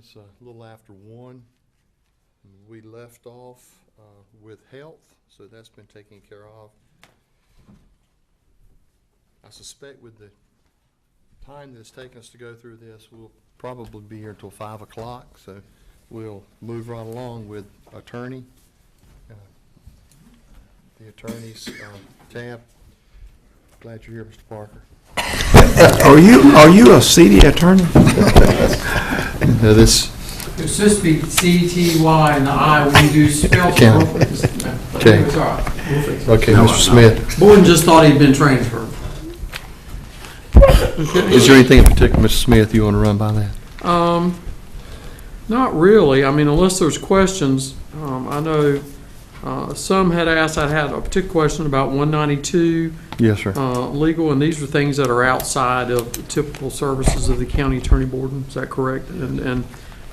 It's a little after 1. We left off with health, so that's been taken care of. I suspect with the time that it's taken us to go through this, we'll probably be here until 5 o'clock, so we'll move right along with attorney. The attorney's tab. Glad you're here, Mr. Parker. Are you a CD attorney? Now this. It's supposed to be C-T-Y and the I when you do spell check. Okay. It's all right. We'll fix it. Okay, Mr. Smith. Boyd just thought he'd been transferred. Is there anything in particular, Mr. Smith, you want to run by that? Not really. I mean, unless there's questions. I know some had asked, I had a particular question about 192 Yes, sir. legal, and these are things that are outside of the typical services of the county attorney board. Is that correct?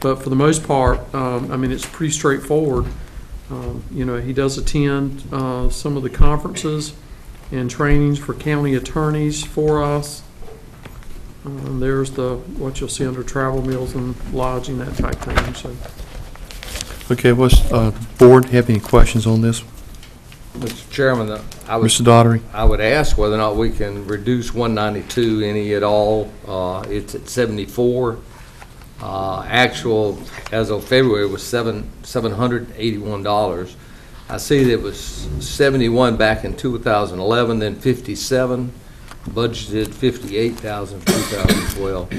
But for the most part, I mean, it's pretty straightforward. You know, he does attend some of the conferences and trainings for county attorneys for us. There's what you'll see under travel, meals, and lodging, that type thing. So, Okay, what's board have any questions on this? Mr. Chairman, Mr. Daugherty? I would ask whether or not we can reduce 192 any at all. It's at 74. Actual, as of February, was $781. I see that it was 71 back in 2011, then 57, budgeted 58,000 for 2012.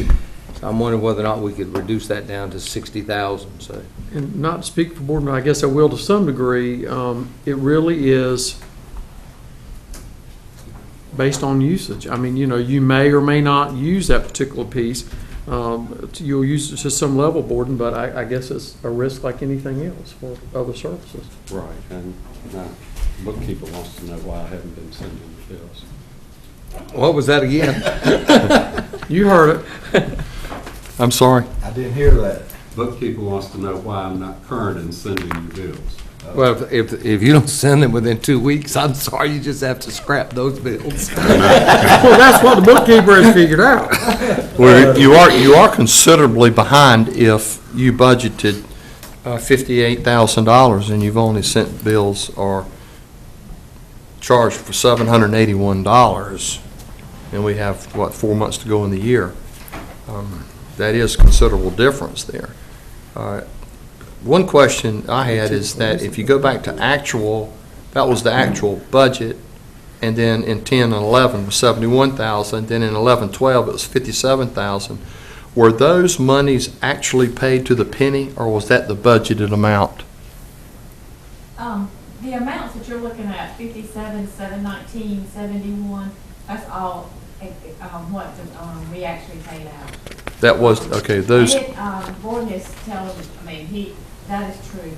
So I'm wondering whether or not we could reduce that down to 60,000. So, and not to speak for board, but I guess I will to some degree. It really is based on usage. I mean, you know, you may or may not use that particular piece. You'll use it to some level, Borden, but I guess it's a risk like anything else for other services. Right, and my bookkeeper wants to know why I haven't been sending the bills. what was that again? You heard it. I'm sorry. I didn't hear that. Bookkeeper wants to know why I'm not current in sending the bills. Well, if you don't send them within 2 weeks, I'm sorry, you just have to scrap those bills. Well, that's what the bookkeeper has figured out. Well, you are considerably behind if you budgeted $58,000 and you've only sent bills or charged for $781, and we have, what, 4 months to go in the year. That is considerable difference there. One question I had is that if you go back to actual, that was the actual budget, and then in 10 and 11 was 71,000, then in 11-12 it was 57,000. Were those monies actually paid to the penny, or was that the budgeted amount? The amounts that you're looking at, 57, 719, 71, that's all what we actually paid out. That was, okay, those. Gordon is telling, I mean, that is true.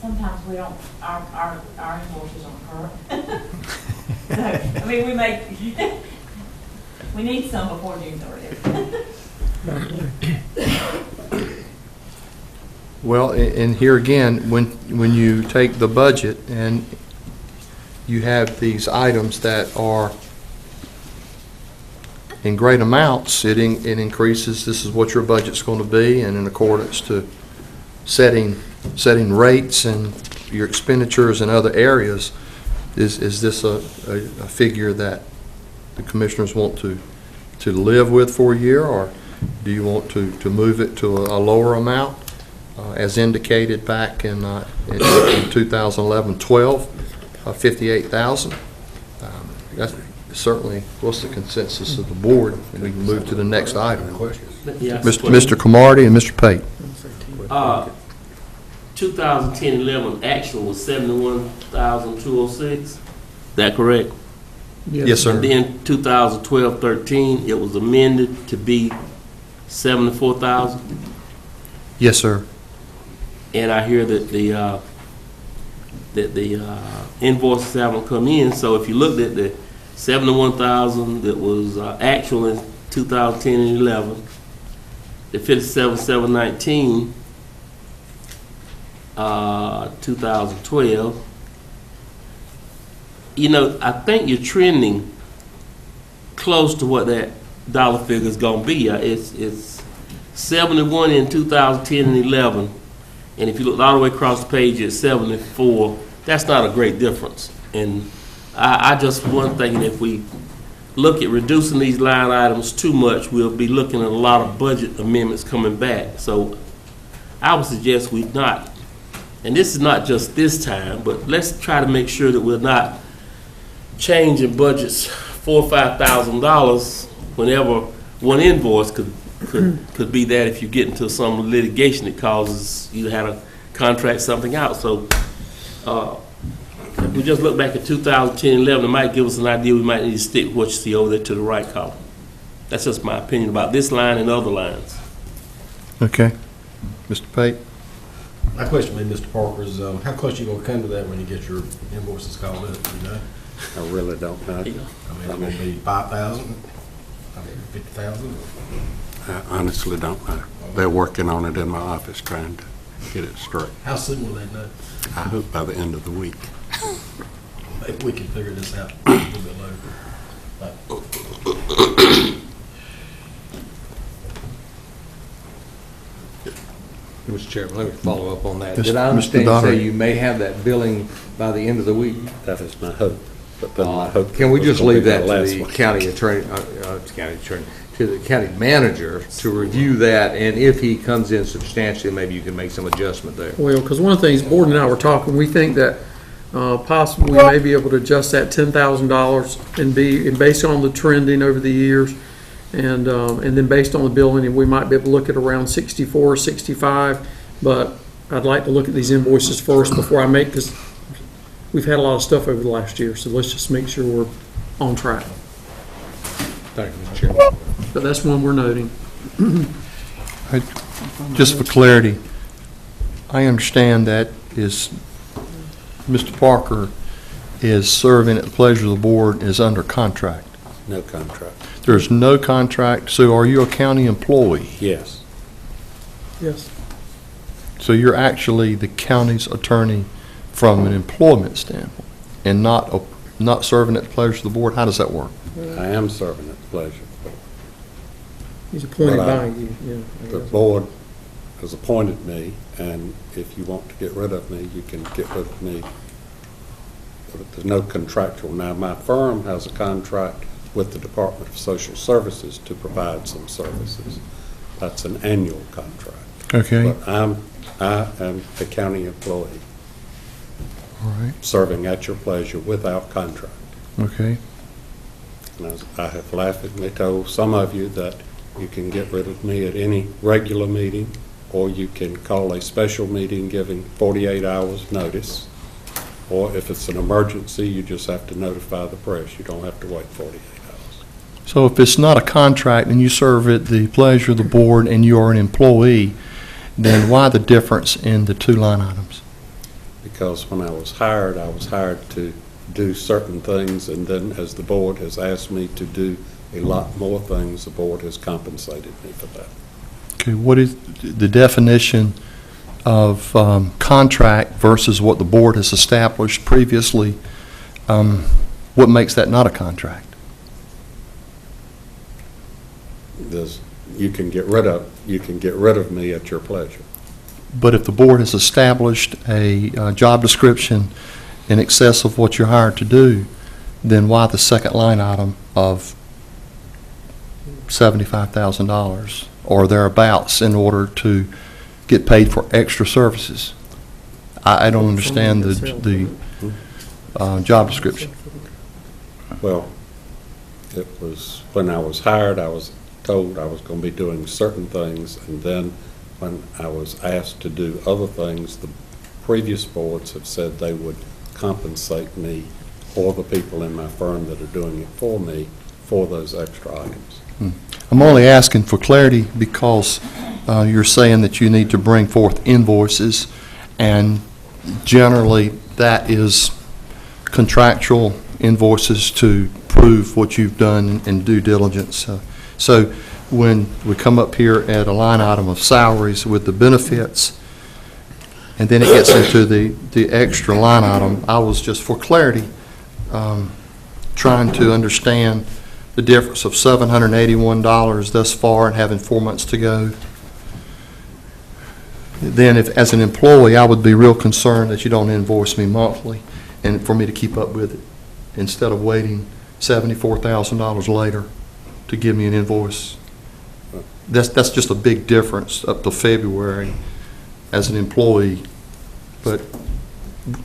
Sometimes we don't, our invoices aren't current. So, I mean, we need some before June 30th. Well, and here again, when you take the budget and you have these items that are in great amounts, it increases, this is what your budget's going to be, and in accordance to setting rates and your expenditures in other areas, is this a figure that the commissioners want to live with for a year, or do you want to move it to a lower amount, as indicated back in 2011-12, 58,000? That's certainly what's the consensus of the board, and we can move to the next item. Mr. Cromartie and Mr. Pate. 2010-11 actual was 71,206. Is that correct? Yes, sir. And then 2012-13 it was amended to be 74,000. Yes, sir. And I hear that the invoices haven't come in. So if you looked at the 71,000 that was actual in 2010 and 11, the 57,719, 2012. You know, I think you're trending close to what that dollar figure is going to be. 71 in 2010 and 11, and if you look all the way across the page at 74, that's not a great difference. And I just one thing, if we look at reducing these line items too much, we'll be looking at a lot of budget amendments coming back. So I would suggest we not, and this is not just this time, but let's try to make sure that we're not changing budgets $4,000 or $5,000 whenever one invoice could be that if you get into some litigation that causes you to have to contract something out. So if we just look back at 2010 and 11, it might give us an idea we might need to stick with what you see over there to the right column. That's just my opinion about this line and other lines. Okay. Mr. Pate? My question, maybe, Mr. Parker, is how close you gonna come to that when you get your invoices called up, you know? I really don't know. I mean, it's gonna be 5,000, 50,000? I honestly don't know. They're working on it in my office, trying to get it straight. How soon will they know? I hope by the end of the week. Maybe we can figure this out a little bit later. Mr. Chairman, let me follow up on that. Yes, Did I Mr. understand you Daugherty. say you may have that billing by the end of the week? That is my hope. But then my hope. Can we was just gonna be leave that to last the one. county attorney, to the county manager to review that, and if he comes in substantially, maybe you can make some adjustment there? Well, because one of the things, Board and I were talking, we think that possibly we may be able to adjust that $10,000 and based on the trending over the years, and then based on the billing, and we might be able to look at around 64, 65, but I'd like to look at these invoices first before I make, because we've had a lot of stuff over the last year, so let's just make sure we're on track. Thank you, Mr. Chairman. But that's one we're noting. Just for clarity, I understand that is, Mr. Parker is serving at the pleasure of the board, is under contract. No contract. There's no contract, so are you a county employee? Yes. Yes. So you're actually the county's attorney from an employment standpoint, and not serving at the pleasure of the board? How does that work? I am serving at the pleasure. He's appointed But by you, yeah. I The guess. board has appointed me, and if you want to get rid of me, you can get rid of me. But there's no contractual. Now, my firm has a contract with the Department of Social Services to provide some services. That's an annual contract. Okay, But I am a county employee, all right, serving at your pleasure without contract. okay. And as I have laughingly told some of you that you can get rid of me at any regular meeting, or you can call a special meeting giving 48 hours notice, or if it's an emergency, you just have to notify the press. You don't have to wait 48 hours. So if it's not a contract and you serve at the pleasure of the board and you are an employee, then why the difference in the two line items? Because when I was hired to do certain things, and then as the board has asked me to do a lot more things, the board has compensated me for that. Okay, what is the definition of contract versus what the board has established previously? What makes that not a contract? You can get rid of me at your pleasure. But if the board has established a job description in excess of what you're hired to do, then why the second line item of $75,000 or thereabouts in order to get paid for extra services? I don't understand the job description. Well, it was, when I was hired, I was told I was going to be doing certain things, and then when I was asked to do other things, the previous boards have said they would compensate me or the people in my firm that are doing it for me for those extra items. I'm only asking for clarity because you're saying that you need to bring forth invoices, and generally that is contractual invoices to prove what you've done in due diligence. So when we come up here at a line item of salaries with the benefits, and then it gets into the extra line item, I was just, for clarity, trying to understand the difference of $781 thus far and having 4 months to go then if, as an employee, I would be real concerned that you don't invoice me monthly and for me to keep up with it, instead of waiting $74,000 later to give me an invoice. That's just a big difference up to February as an employee, but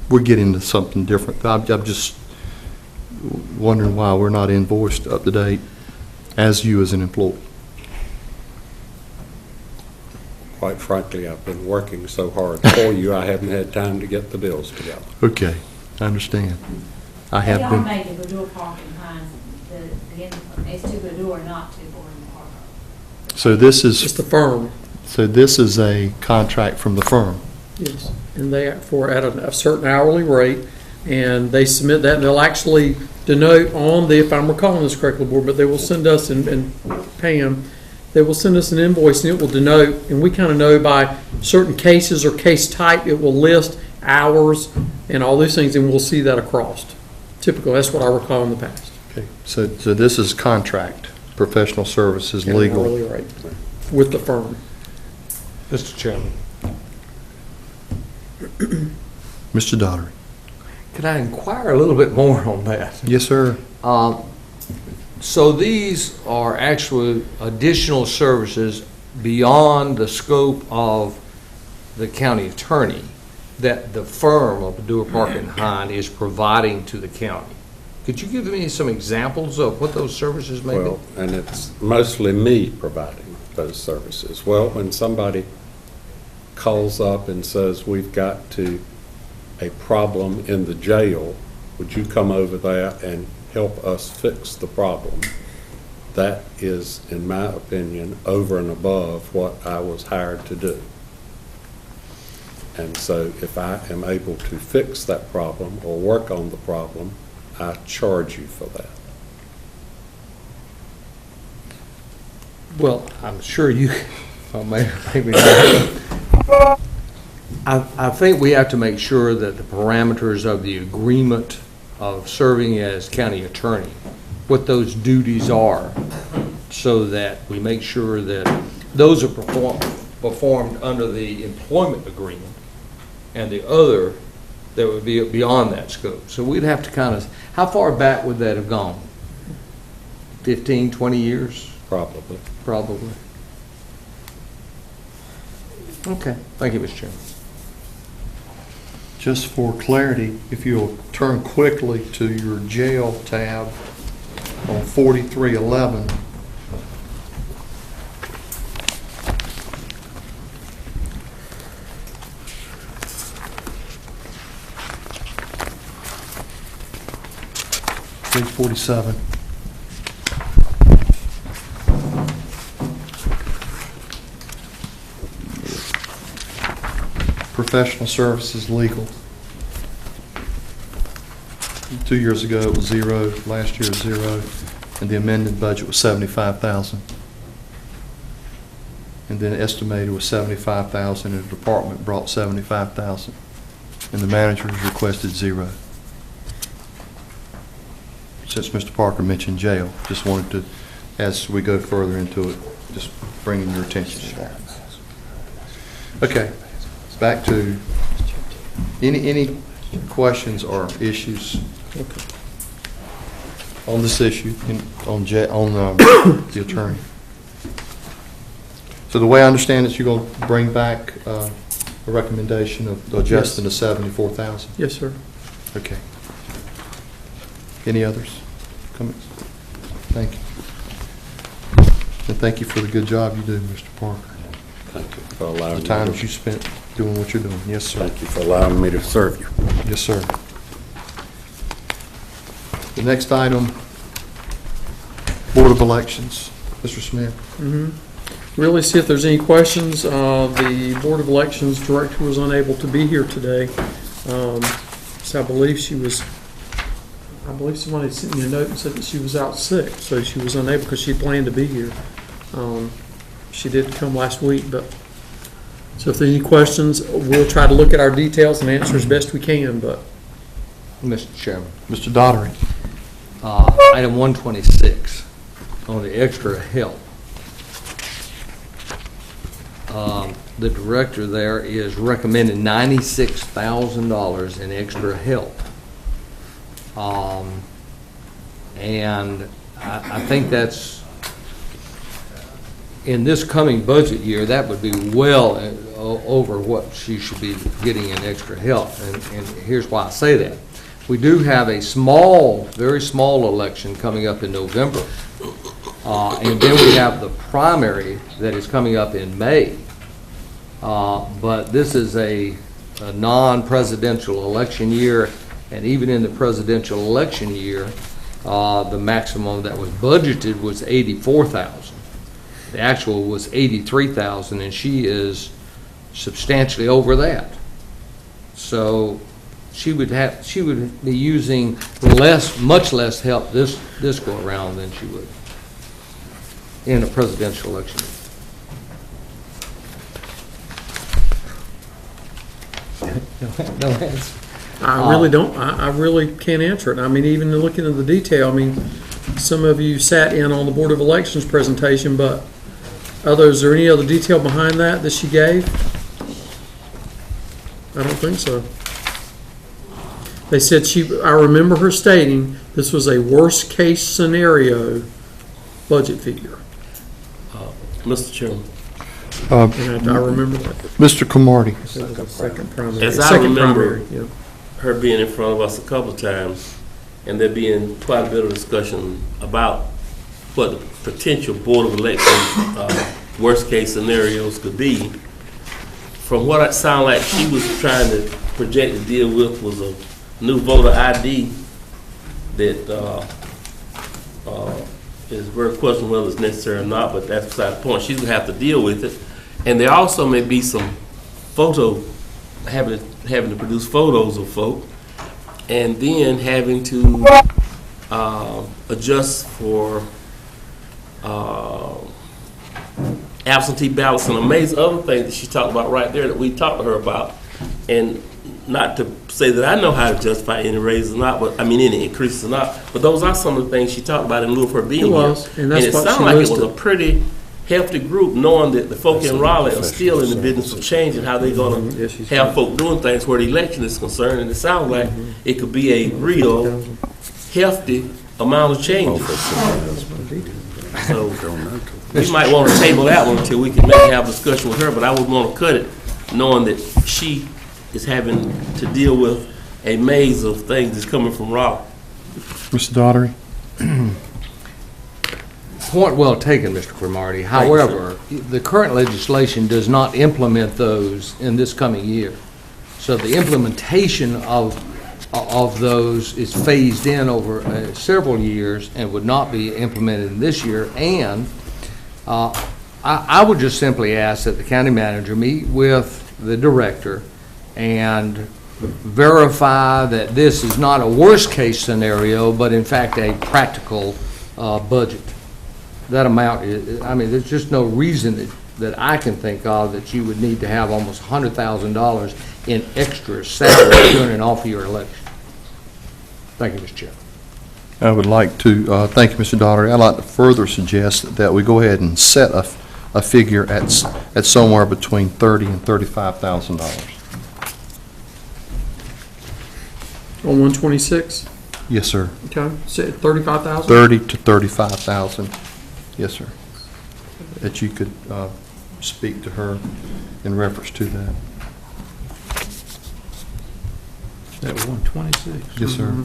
we're getting to something different. I'm just wondering why we're not invoiced up to date as you as an employee. Quite frankly, I've been working so hard for you, I haven't had time to get the bills together. Okay, I understand. I have Y'all been, made the Badoo Park in Hines, it's to Badoo or not to Boarding Park. so this It's is, the firm, so this is a contract from the firm. yes. And they, for at a certain hourly rate, and they submit that, and they'll actually denote on the, if I'm recalling this correctly, Board, but they will send us, and Pam, they will send us an invoice, and it will denote, and we kind of know by certain cases or case type, it will list hours and all these things, and we'll see that across. Typically, that's what I recall in the past. Okay. So this is contract, professional services, At an legal. hourly rate with the firm. Mr. Chairman, Mr. Daugherty. could I inquire a little bit more on that? Yes, sir. So these are actually additional services beyond the scope of the county attorney that the firm of Badoo Park and Hine is providing to the county. Could you give me some examples of what those services may be? Well, and it's mostly me providing those services. Well, when somebody calls up and says, we've got a problem in the jail, would you come over there and help us fix the problem? That is, in my opinion, over and above what I was hired to do. And so if I am able to fix that problem or work on the problem, I charge you for that. Well, I'm sure you, maybe I think we have to make sure that the parameters of the agreement of serving as county attorney, what those duties are, so that we make sure that those are performed under the employment agreement, and the other that would be beyond that scope. So we'd have to kind of, how far back would that have gone? 15, 20 years? Probably. Probably. Okay, thank you, Mr. Chairman. Just for clarity, if you'll turn quickly to your jail tab on 4311. Page 47. Professional services, legal. 2 years ago, it was 0, last year, 0, and the amended budget was 75,000. And then estimated was 75,000, and the department brought 75,000. And the manager has requested 0. Since Mr. Parker mentioned jail, just wanted to, as we go further into it, just bringing your attention to that. Okay, back to, any questions or issues on this issue, on the attorney? So the way I understand it, you're going to bring back a recommendation of adjusting to 74,000? Yes, sir. Okay. Any others? Comments? Thank you. And thank you for the good job you do, Mr. Parker. Thank you for allowing The me time to- that you spent doing what you're doing. Yes, sir. Thank you for allowing me to serve you. Yes, sir. The next item, Board of Elections. Mr. Smith. Really see if there's any questions. The Board of Elections Director was unable to be here today. So I believe somebody sent me a note and said that she was out sick, so she was unable because she planned to be here. She did come last week, but, so if there's any questions, we'll try to look at our details and answer as best we can, but. Mr. Chairman, Mr. Daugherty. item 126 on the extra help. the director there is recommending $96,000 in extra help. And I think that's, in this coming budget year, that would be well over what she should be getting in extra help. And here's why I say that. We do have a small, very small election coming up in November. And then we have the primary that is coming up in May. But this is a non-presidential election year, and even in the presidential election year, the maximum that was budgeted was $84,000. The actual was $83,000, and she is substantially over that. So she would be using much less help this go around than she would in a presidential election. No answer. I really don't, I really can't answer it. I mean, even looking at the detail, I mean, some of you sat in on the Board of Elections presentation, but is there any other detail behind that she gave? I don't think so. They said I remember her stating this was a worst-case scenario budget figure. Mr. Chairman, And I remember that. Mr. Cromartie. It was the second primary. As I Second remember- primary, yeah. her being in front of us a couple of times, and there being quite a bit of discussion about what the potential Board of Elections worst-case scenarios could be. From what it sounded like she was trying to project to deal with was a new voter ID that is very questionable whether it's necessary or not, but that's beside the point. She's gonna have to deal with it. And there also may be some having to produce photos of folk, and then having to adjust for absentee ballots and amazing other things that she talked about right there that we talked to her about. And not to say that I know how to justify any raises or not, but I mean any increases or not, but those are some of the things she talked about in lieu of her being It here. was, and that's it what sounded she like it was listed. a pretty hefty group, knowing that the folk in Raleigh are still in the business of changing how they're gonna Yes, she's have right. folk doing things where the election is concerned, and it sounds like it could be a real hefty amount of change. So we might want to table that one until we can maybe have a discussion with her, but I would want to cut it knowing that she is having to deal with a maze of things that's coming from Raleigh. Mr. Daughtery? Point well taken, Mr. Cromartie. However, the current legislation does not implement those in this coming year. So the implementation of those is phased in over several years and would not be implemented in this year. And I would just simply ask that the county manager meet with the director and verify that this is not a worst-case scenario, but in fact a practical budget. That amount is, I mean, there's just no reason that I can think of that you would need to have almost $100,000 in extra salary during an off-year election. Thank you, Mr. Chair. I would like to, thank you, Mr. Daughtery. I'd like to further suggest that we go ahead and set a figure at somewhere between $30,000 and $35,000. On 126, Yes, sir. okay, say 35,000? 30 to 35,000. Yes, sir. That you could speak to her in reference to that. That 126. Yes, sir.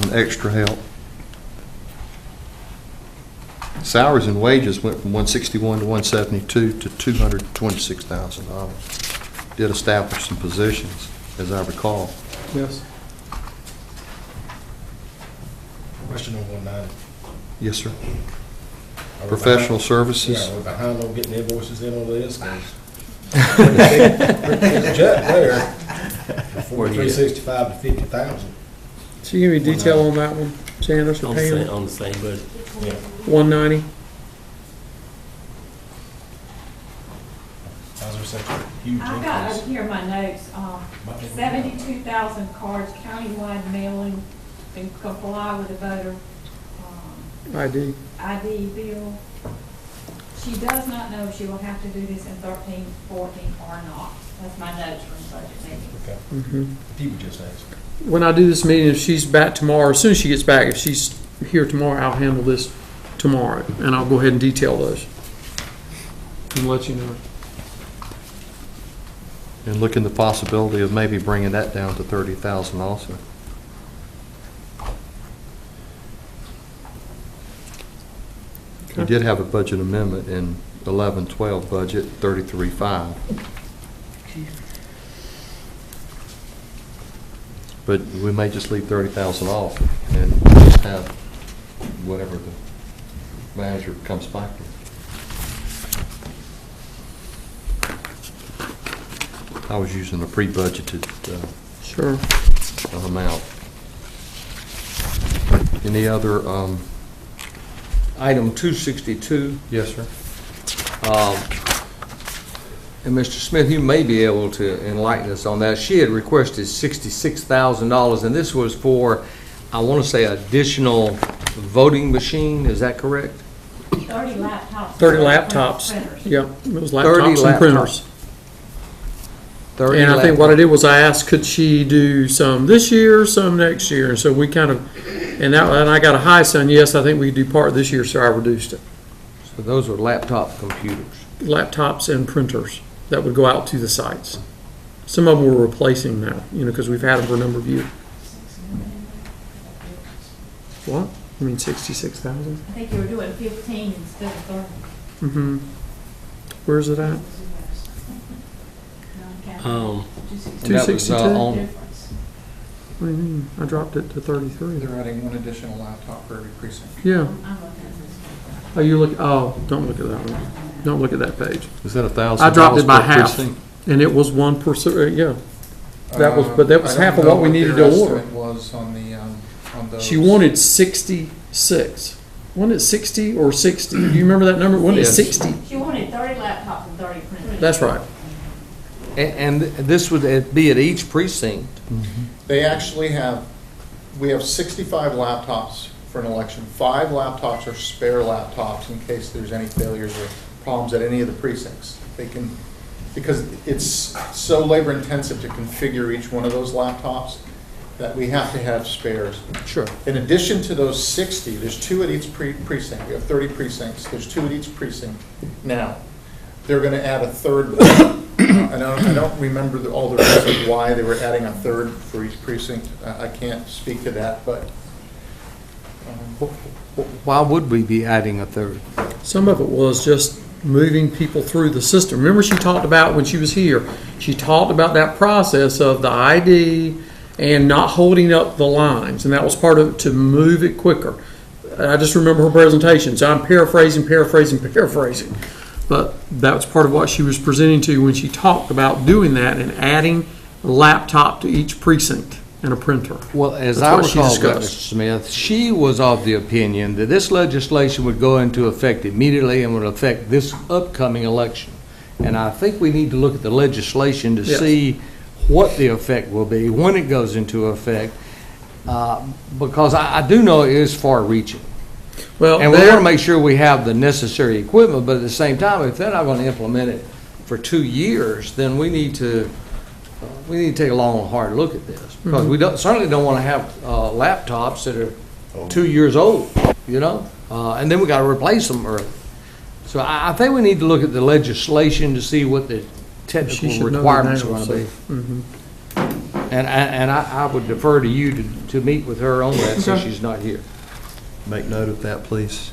And extra help. Salaries and wages went from 161 to 172 to $226,000. Did establish some positions, as I recall. Yes. Question on 190. Yes, sir. Are we Professional behind- services. Yeah, we're behind on getting invoices in on this, 'cause there's a jump there, from 365 to 50,000. So you give me detail on that one, Janice or On the same, Pam? on the same budget. Yeah. 190? How's there such a huge I've got increase? over here my notes, 72,000 cards countywide mailing and comply with the voter ID. ID bill. She does not know if she will have to do this in 13, 14, or not. That's my notes from the budget meeting. Okay. Mhm. If you would just ask. When I do this meeting, if she's back tomorrow, as soon as she gets back, if she's here tomorrow, I'll handle this tomorrow, and I'll go ahead and detail those and let you know. And look in the possibility of maybe bringing that down to 30,000 also. We did have a budget amendment in 11-12 budget, 33.5. But we may just leave 30,000 off and just have whatever the manager comes back with. I was using a pre-budgeted Sure. amount. Any other, Item 262. yes, sir? And Mr. Smith, you may be able to enlighten us on that. She had requested $66,000, and this was for, I want to say, additional voting machine, is that correct? 30 laptops. 30 laptops. Printers. Yep, it was 30 laptops and laptops. printers. 30 And I think what I laptops. did was I asked, could she do some this year, some next year? And so we kind of, and I got a high son, yes, I think we could do part this year, so I reduced it. So those were laptop computers. Laptops and printers that would go out to the sites. Some of them we're replacing now, because we've had them for a number of years. What? You mean 66,000? I think you were doing 15 instead of 30. Mm-hmm. Where's it at? And that was, 262? on- Difference. What do you mean? I dropped it to 33. They're adding one additional laptop for every precinct. Yeah. I'm looking at this. Oh, you look, don't look at that one. Don't look at that page. Is that $1,000? I dropped it by per half. precinct? And it was 1%, yeah. That was, but that was I don't half of know what we needed their to order. estimate was on the, on those. She wanted 66. Wasn't it 60 or 60? Do you remember that number? Wasn't it Yes. 60? She wanted 30 laptops and 30 printers. That's right. and this would be at each precinct. They actually have, we have 65 laptops for an election. 5 laptops are spare laptops in case there's any failures or problems at any of the precincts. They can, because it's so labor intensive to configure each one of those laptops that we have to have spares. Sure. In addition to those 60, there's 2 at each precinct. We have 30 precincts. There's 2 at each precinct. Now, they're going to add a third one. I don't remember all the reasons why they were adding a third for each precinct. I can't speak to that, but Why would we be adding a third? Some of it was just moving people through the system. Remember she talked about when she was here, she talked about that process of the ID and not holding up the lines, and that was part of it to move it quicker. I just remember her presentation, so I'm paraphrasing. But that was part of what she was presenting to you when she talked about doing that and adding a laptop to each precinct and a printer. Well, as That's I what she recall, Mr. discussed. Smith, she was of the opinion that this legislation would go into effect immediately and would affect this upcoming election. And I think we need to look at the legislation to Yes. see what the effect will be, when it goes into effect, because I do know it is far-reaching. Well, And we want there, to make sure we have the necessary equipment, but at the same time, if they're not going to implement it for 2 years, then we need to take a long, hard look at this. Because we certainly don't want to have laptops that are 2 years old, and then we got to replace them early. So I think we need to look at the legislation to see what the she technical should know that requirements are now, going to be. so, mhm. And I would defer to you to meet with her on that since Okay. she's not here. Make note of that, please.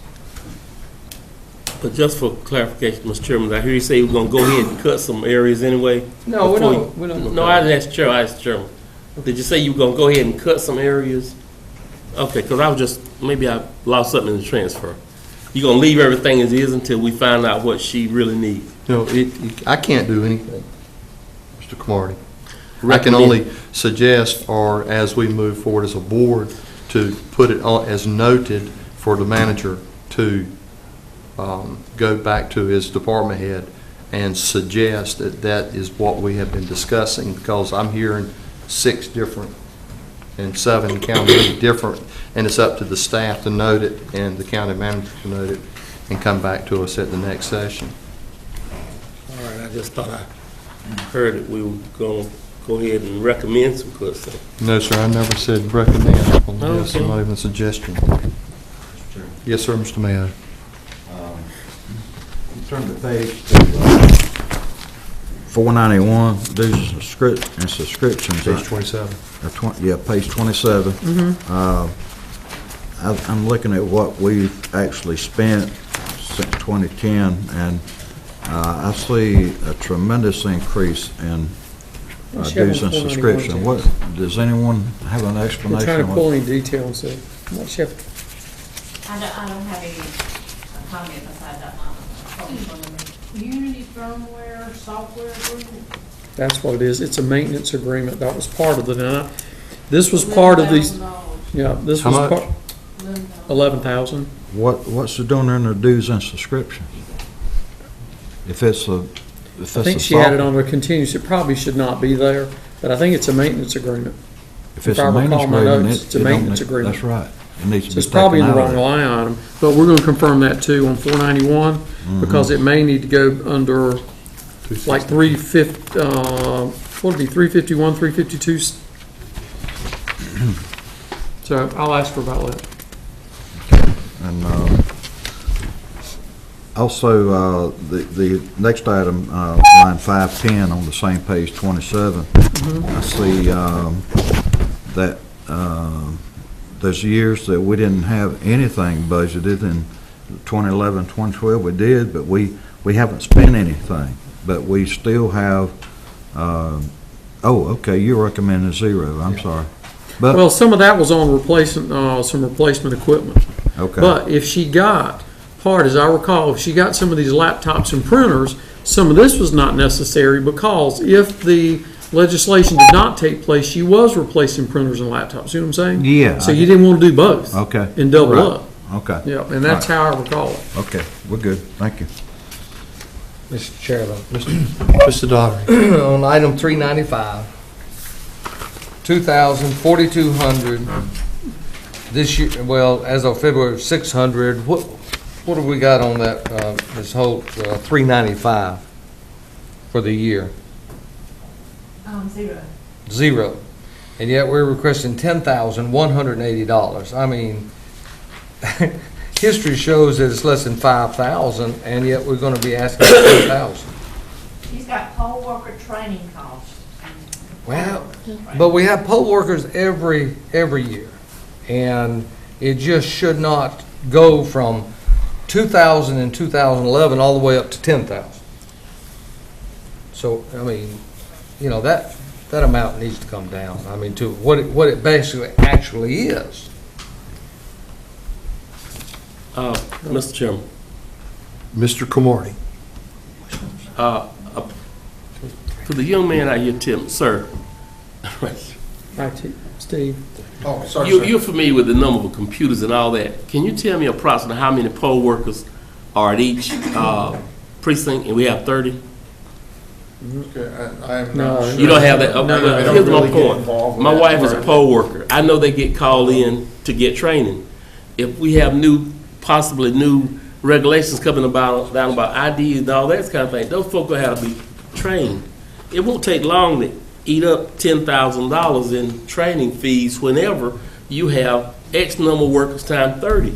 But just for clarification, Mr. Chairman, I hear you say we're gonna go ahead and cut some areas anyway? No, we before don't- you- we don't- No, I didn't ask the chair, I asked the chairman. Did you say you were gonna go ahead and cut some areas? Okay, because I was just, maybe I lost something in the transfer. You gonna leave everything as is until we find out what she really needs? No, I can't do anything, Mr. Cromartie. I can Recommend. only suggest, or as we move forward as a board, to put it on as noted for the manager to go back to his department head and suggest that that is what we have been discussing, because I'm hearing 6 different and 7 county different, and it's up to the staff to note it and the county manager to note it. and come back to us at the next session. All right, I just thought I heard that we were gonna go ahead and recommend some cuts. No, sir, I never said recommend. Okay. It's not even a suggestion. Yes, sir, Mr. Mayo. Turn the page to 491, dues and subscriptions. Page 27. Yeah, page 27. I'm looking at what we've actually spent since 2010, and I see a tremendous increase in What's she have dues on and subscription. 491, What, does anyone have an I'm explanation? trying to what- pull any details in. What's she have? I don't have any comment beside that line. Unity firmware, software agreement. That's what it is. It's a maintenance agreement. That was part of it. And this was part of these, $11,000. yeah, this How was much? part, 11,000. What's it doing in the dues and subscriptions? If it's a, I think she had it on her continuous. It probably should not be there, but I think it's a maintenance agreement. If it's if I a maintenance recall my agreement, notes, it's a it don't maintenance need- agreement. That's right. It needs to So be it's probably in taken the out of wrong there. line item, but we're gonna confirm that too on 491, because it may need to go under like 350, what would it be, 351, 352? So I'll ask her about that. And also, the next item, line 510 on the same page, 27, I see that there's years that we didn't have anything budgeted. In 2011, 2012, we did, but we haven't spent anything. But we still have, okay, you're recommending zero, I'm sorry. But, Well, some of that was on replacement, some replacement equipment. okay. But if she got, as I recall, if she got some of these laptops and printers, some of this was not necessary, because if the legislation did not take place, she was replacing printers and laptops, see what I'm saying? Yeah. So you didn't want to do both. Okay. And double Right. up. Okay. Yeah, and that's how I recall it. Okay, we're good, thank you. Mr. Chairman. Mr. Daugherty. On item 395, 4,200 this year, well, as of February, 600. What have we got on that, this whole 395 for the year? 0. Zero. And yet we're requesting $10,180. I mean, history shows that it's less than 5,000, and yet we're gonna be asking for 10,000. She's got poll worker training costs. Well, but we have poll workers every year, and it just should not go from 2,000 in 2011 all the way up to 10,000. So, I mean, you know, that amount needs to come down, I mean, to what it basically actually is. Mr. Chairman, Mr. Cromartie. to the young man out here, Tim, sir, IT, Steve. Oh, sorry, sir. you're familiar with the number of computers and all that. Can you tell me approximately how many poll workers are at each precinct, and we have 30? Okay, I am No, not sure. You don't have that? No, Okay, no, I don't here's really my get point. involved with My that wife is a part. poll worker. I know they get called in to get training. If we have possibly new regulations coming down about IDs and all that kind of thing, those folk will have to be trained. It won't take long to eat up $10,000 in training fees whenever you have X number of workers times 30.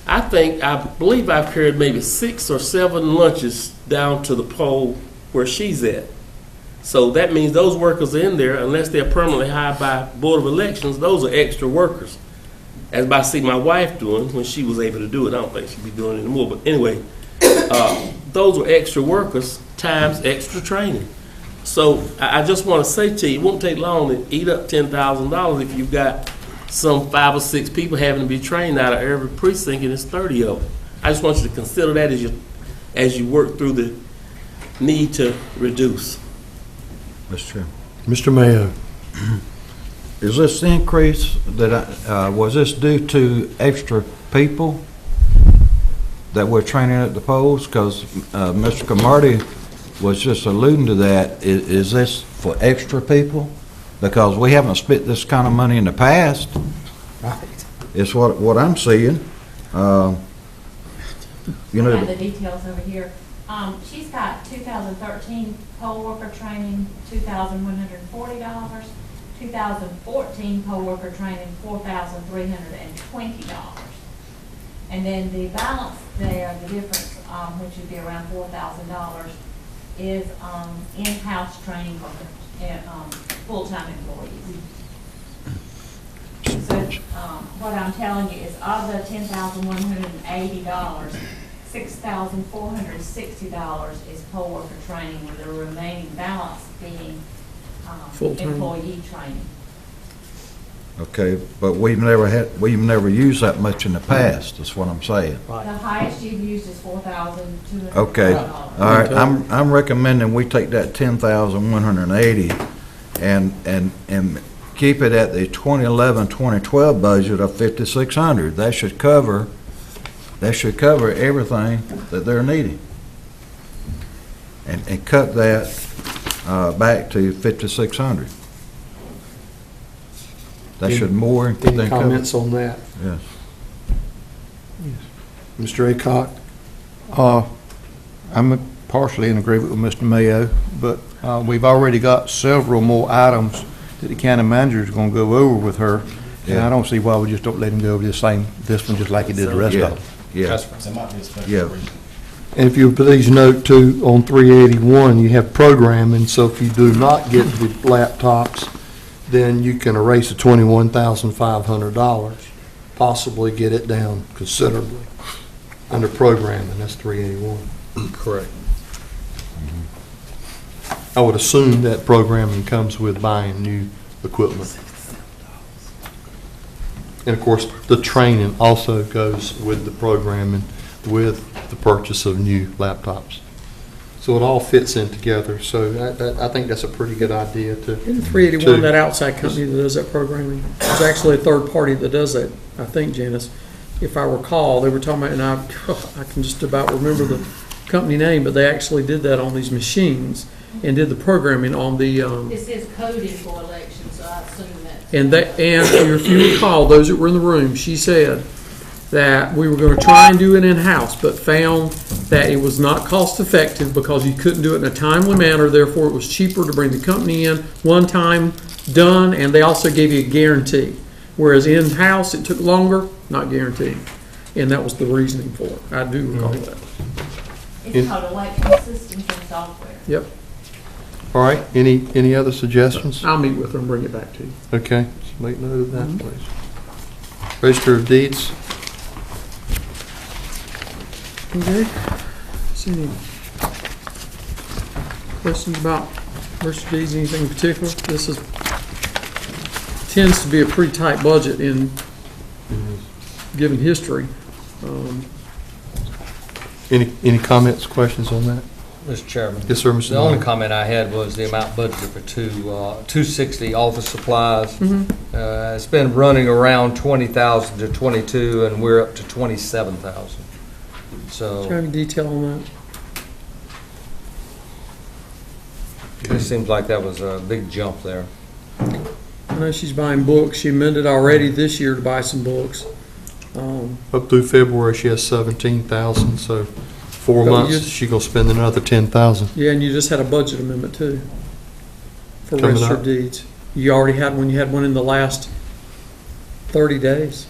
I believe I've carried maybe 6 or 7 lunches down to the poll where she's at. So that means those workers are in there, unless they're permanently hired by Board of Elections, those are extra workers. As I see my wife doing when she was able to do it. I don't think she'd be doing it anymore, but anyway, those are extra workers times extra training. So I just want to say to you, it won't take long to eat up $10,000 if you've got some 5 or 6 people having to be trained out of every precinct, and it's 30 of them. I just want you to consider that as you work through the need to reduce. Mr. Chairman. Mr. Mayo. Is this increase was this due to extra people that we're training at the polls? Because Mr. Cromartie was just alluding to that. Is this for extra people? Because we haven't spent this kind of money in the past. Right. It's what I'm seeing. You I know, have the details over here. She's got 2013 poll worker training, $2,140. 2014 poll worker training, $4,320. And then the balance there, the difference, which would be around $4,000, is in-house training for full-time employees. So what I'm telling you is of the $10,180, $6,460 is poll worker training, with the remaining balance being Full-time. employee training. okay, but we've never used that much in the past, that's what I'm saying. The highest you've used is $4,200. Okay, all right, I'm recommending we take that 10,180 and keep it at the 2011-2012 budget of 5,600. That should cover everything that they're needing. And cut that back to 5,600. That should more than Any cover. comments on that? Yes. Mr. Aycock, I'm partially in agreement with Mr. Mayo, but we've already got several more items that the county manager is going to go over with her, and I don't see why we just don't let him go over this one just like he did the rest of them. Yeah, That might be a special Yeah. reason. And if you please note too, on 381, you have programming, so if you do not get the laptops, then you can erase the $21,500, possibly get it down considerably. Under programming, that's 381. Correct. I would assume that programming comes with buying new equipment. And of course, the training also goes with the programming, with the purchase of new laptops. So it all fits in together, so I think that's a pretty good idea to. In 381, that outside company that does that programming, there's actually a third party that does that, I think, Janice. If I recall, they were talking about, and I can just about remember the company name, but they actually did that on these machines and did the programming on the, This is coded for elections, so I assume that. and if you recall, those that were in the room, she said that we were going to try and do it in-house, but found that it was not cost-effective because you couldn't do it in a timely manner, therefore it was cheaper to bring the company in, one time, done, and they also gave you a guarantee. Whereas in-house, it took longer, not guaranteed. And that was the reasoning for it. I do recall that. It's called election systems and software. Yep. All right, any other suggestions? I'll meet with her and bring it back to you. Okay, just make note of that, please. Register of deeds, Okay. See any questions about registered deeds, anything in particular? This tends to be a pretty tight budget in given history. any comments, questions on that? Mr. Chairman. Yes, sir, Mr. The only Nye. comment I had was the amount budgeted for 260 office supplies. It's been running around 20,000 to 22, and we're up to 27,000. Do you So have any detail on it seems like that was a big jump there. that? I know she's buying books. She amended already this year to buy some books. Up through February, she has 17,000, so 4 But months, you- she gonna spend another 10,000. Yeah, and you just had a budget amendment too for Coming registered up. deeds. You already had one. You had one in the last 30 days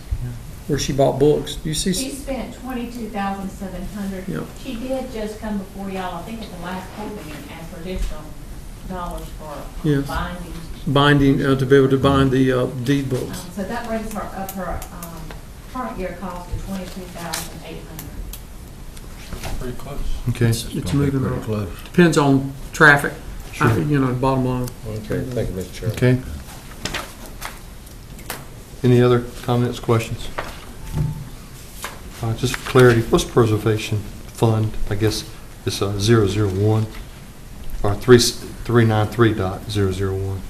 where she bought books. Do you see? She spent $22,700. Yep. She did just come before y'all, I think at the last board meeting, and ask for additional dollars for Yeah. binding. Binding, to be able to bind the deed books. So that brings her up her current year cost to $22,800. Pretty close. Okay, It's moving Pretty on. close. Depends on traffic, bottom line. Okay, thank you, Mr. Chairman. okay. Any other comments, questions? Just for clarity, what's preservation fund? I guess it's 001 or 393.001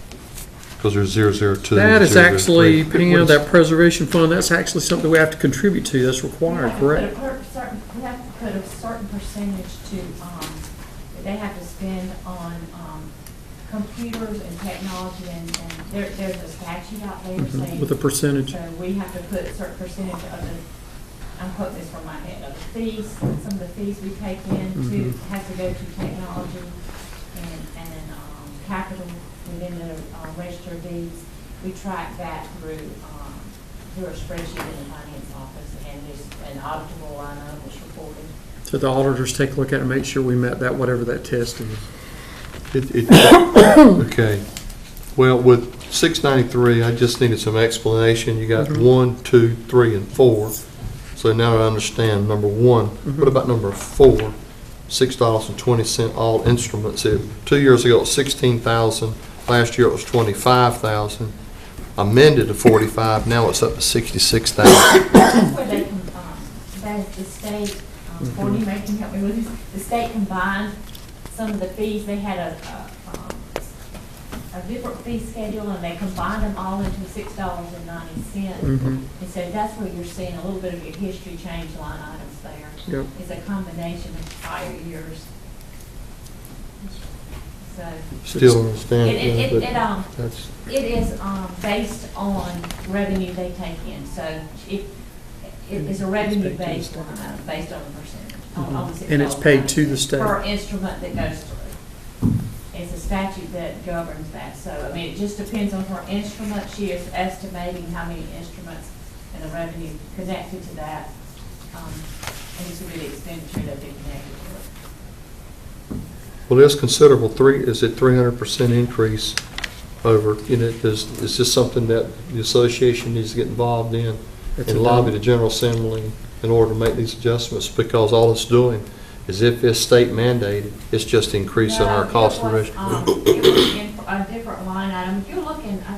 because there's 002. That is 003. actually, Pam, What is- that preservation fund, that's actually something we have to contribute to. That's required, correct? We have to put a certain percentage to, that they have to spend on computers and technology, and there's a statute out there saying. With a percentage. So we have to put a certain percentage of the I'm quoting this from my head, of the fees, some of the fees we take in to, has to go to technology and capital within the register of deeds. We track that through a spreadsheet in the finance office, and there's an auditable line item that's reported. So the auditors take a look at it and make sure we met that, whatever that test is. Okay. Well, with 693, I just needed some explanation. You got 1, 2, 3, and 4. So now I understand number 1. What about number 4? $6.20 all instruments. 2 years ago it was 16,000. Last year it was 25,000. Amended to 45. Now it's up to 66,000. That's where they, that's the state, Courtney, maybe you can help me with this, the state combined some of the fees. They had a different fee schedule, and they combined them all into $6.90. And so that's where you're seeing a little bit of your history change line items there. Yep. It's a combination of prior years. So Still understand. That's it is based on revenue they take in. So it is a revenue based line item, based on the percentage. On the And it's paid to the state. per instrument that goes through. It's a statute that governs that. So, I mean, it just depends on her instrument. She is estimating how many instruments and the revenue connected to that. And this would be the expenditure that be connected to it. Well, there's considerable, is it 300% increase over, is this something that the association needs to get involved in It's and a lobby done. the General Assembly in order to make these adjustments? Because all it's doing is, if it's state mandated, it's just increasing our cost of risk. It was in a different line item. If you're looking, I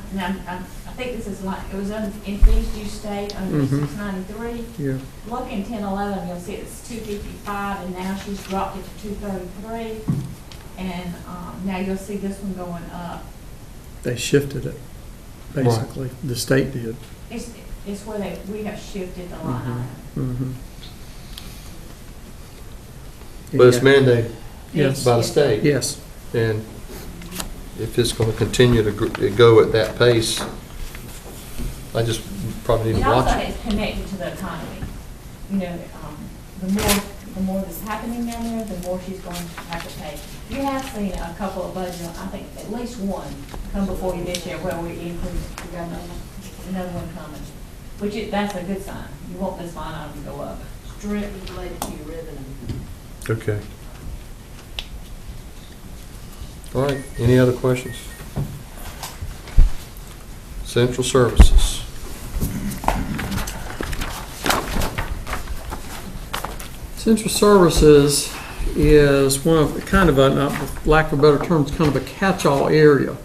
think this is like, it was in fees due state under 693. Yeah. Look in 1011, you'll see it's 255, and now she's dropped it to 233. And now you'll see this one going up. They shifted it, basically. The state did. It's where we have shifted the line item. But it's mandated Yes. by the state. Yes. And if it's going to continue to go at that pace, I just probably need It to also watch it. is connected to the economy. You know, the more that's happening down there, the more she's going to have to pay. You have seen a couple of budgets, I think at least one, come before you this year where we increased, we got another one coming, that's a good sign. You want this line item to go up. Strictly related to your revenue. Okay. All right, any other questions? Central Services. Central Services is one of, kind of a, for lack of a better term, it's kind of a catch-all area.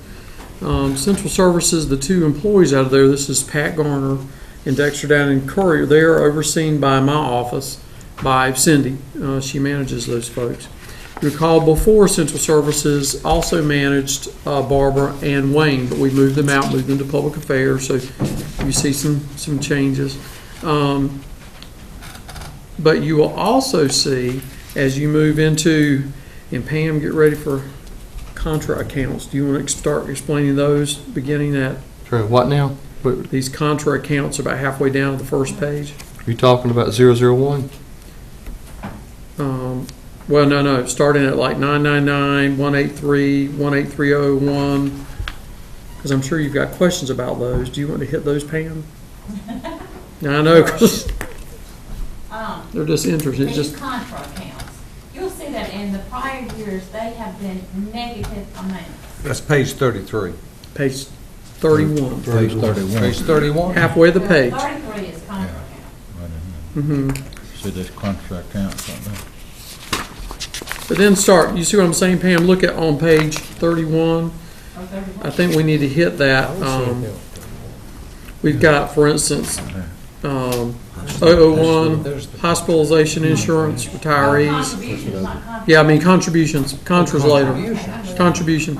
Central Services, the two employees out of there, this is Pat Garner and Dexter Downing Courier. They are overseen by my office, by Cindy. She manages those folks. Recall before, Central Services also managed Barbara and Wayne, but we moved them out, moved them to Public Affairs, so you see some changes. But you will also see, as you move into, and Pam, get ready for contra accounts. Do you want to start explaining those, beginning at, Sure, what now? these contra accounts about halfway down the first page? You talking about 001? Well, no, starting at like 999, 183, 18301, because I'm sure you've got questions about those. Do you want to hit those, Pam? Now, I know, 'cause they're just interesting. It's These just, contra accounts, you'll see that in the prior years, they have been negative amounts. That's page 33. page 31, Page 31. Page 31? halfway of the page. 33 is contra account. See this contract account, something. But then start, you see what I'm saying, Pam? Look at on page 31. Or 31. I think we need to hit that. We've got, for instance, 001, hospitalization insurance, retirees. Contributions, not contra. Yeah, I mean contributions, contras later. Contribution.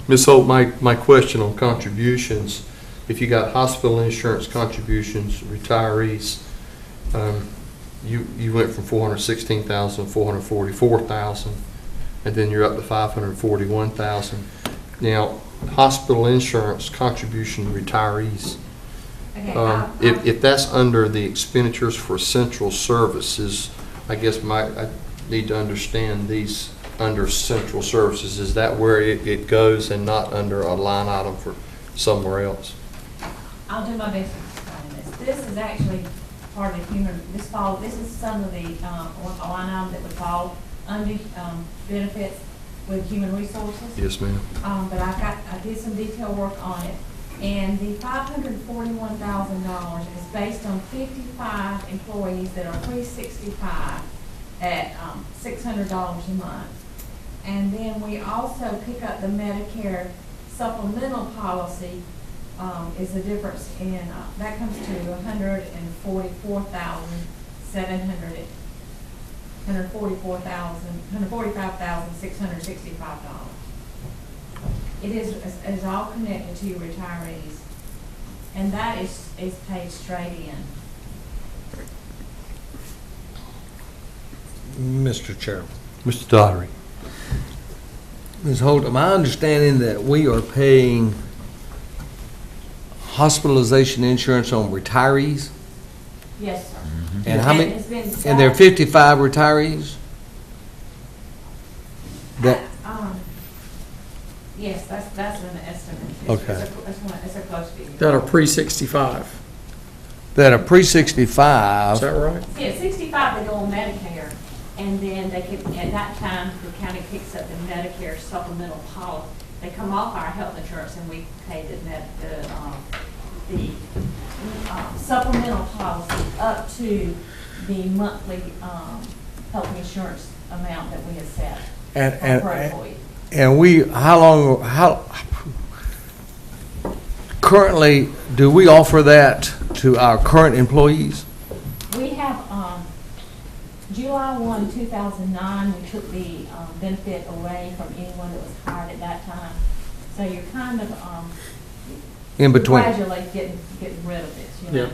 Ms. Holt, my question on contributions, if you got hospital insurance contributions, retirees, you went from 416,000, 444,000, and then you're up to 541,000. Now, hospital insurance contribution retirees, Okay, If that's under the expenditures for central services, I guess I need to understand these under central services. Is that where it goes and not under a line item for somewhere else? I'll do my best to explain this. This is actually part of the this is some of the, line item that would fall under, benefits with human resources. Yes, ma'am. But I did some detailed work on it. And the $541,000 is based on 55 employees that are pre-65 at, $600 a month. And then we also pick up the Medicare supplemental policy, is the difference in, that comes to $145,665. It is all connected to your retirees, and that is paid straight in. Mr. Chairman. Mr. Daugherty. Ms. Holt, am I understanding that we are paying hospitalization insurance on retirees? Yes, sir. And how many, it's been and there are 55 retirees? That, Yes, that's an estimate. Okay. It's a close figure. That are pre-65. that are Is pre-65, that right? Yeah, 65, they go on Medicare, and then they can, at that time, the county picks up the Medicare supplemental policy. They come off our health insurance, and we pay the supplemental policy up to the monthly, health insurance amount that we have set for employees. and we, currently, do we offer that to our current employees? We have, July 1, 2009, we took the benefit away from anyone that was hired at that time. So you're kind of In between. gradually getting rid of this, you know? Yeah.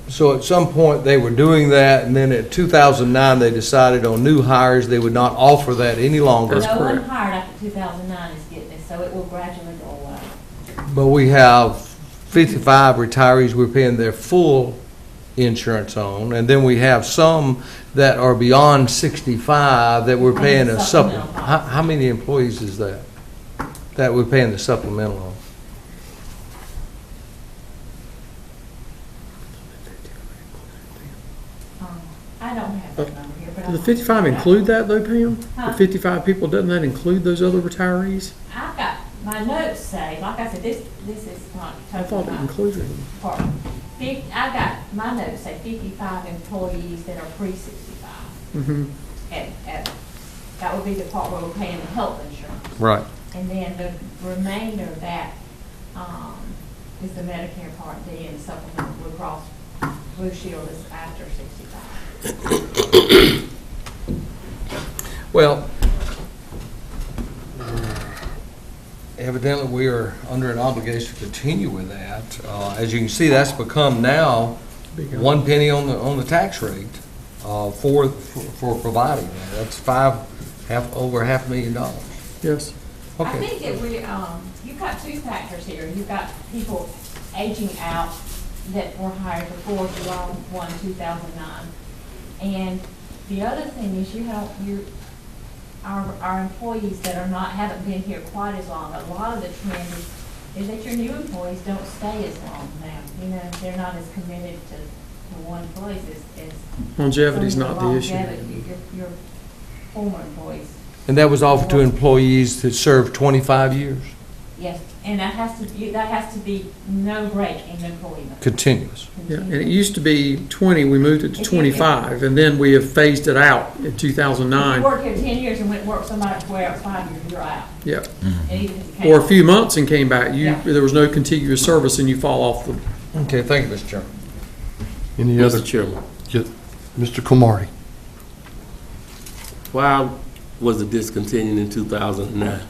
So at some point, they were doing that, and then in 2009, they decided on new hires, they would not offer that any longer. That's No one correct. hired after 2009 is getting this, so it will gradually go away. But we have 55 retirees we're paying their full insurance on, and then we have some that are beyond 65 that we're paying a supplement. Supplemental. How many employees is that, that we're paying the supplemental on? I don't have that number here, but Do the 55 include that though, Pam? The Huh? 55 people, doesn't that include those other retirees? I've got, my notes say, like I said, this is not I thought totally it my included them. part. I've got, my notes say 55 employees that are pre-65. Mm-hmm. That would be the part where we're paying the health insurance. Right. And then the remainder of that is the Medicare Part D and supplemental Blue Cross Blue Shield is after 65. Well, evidently, we are under an obligation to continue with that. As you can see, that's become now 1 penny on the tax rate for providing that. That's over $500,000. Yes. I Okay. think that you've got two factors here. You've got people aging out that were hired before July 1, 2009. And the other thing is our employees that haven't been here quite as long. A lot of the trend is that your new employees don't stay as long now. You know, they're not as committed to one place as Longevity's some of not the issue. longevity, your former employees. And that was offered to employees that served 25 years, Yes, and that has to be no break in employment. continuous. Yeah, and it used to be 20, we moved it to 25, and then we have phased it out in If you 2009. work here 10 years and went and work somebody for 5 years, you're out. Yeah. And even if you can't. Or a few months and came back, Yeah. there was no contiguous service and you fall off the, Okay, thank you, Mr. Chairman. Any other? Mr. Chairman, Mr. Cromartie. why was it discontinued in 2009?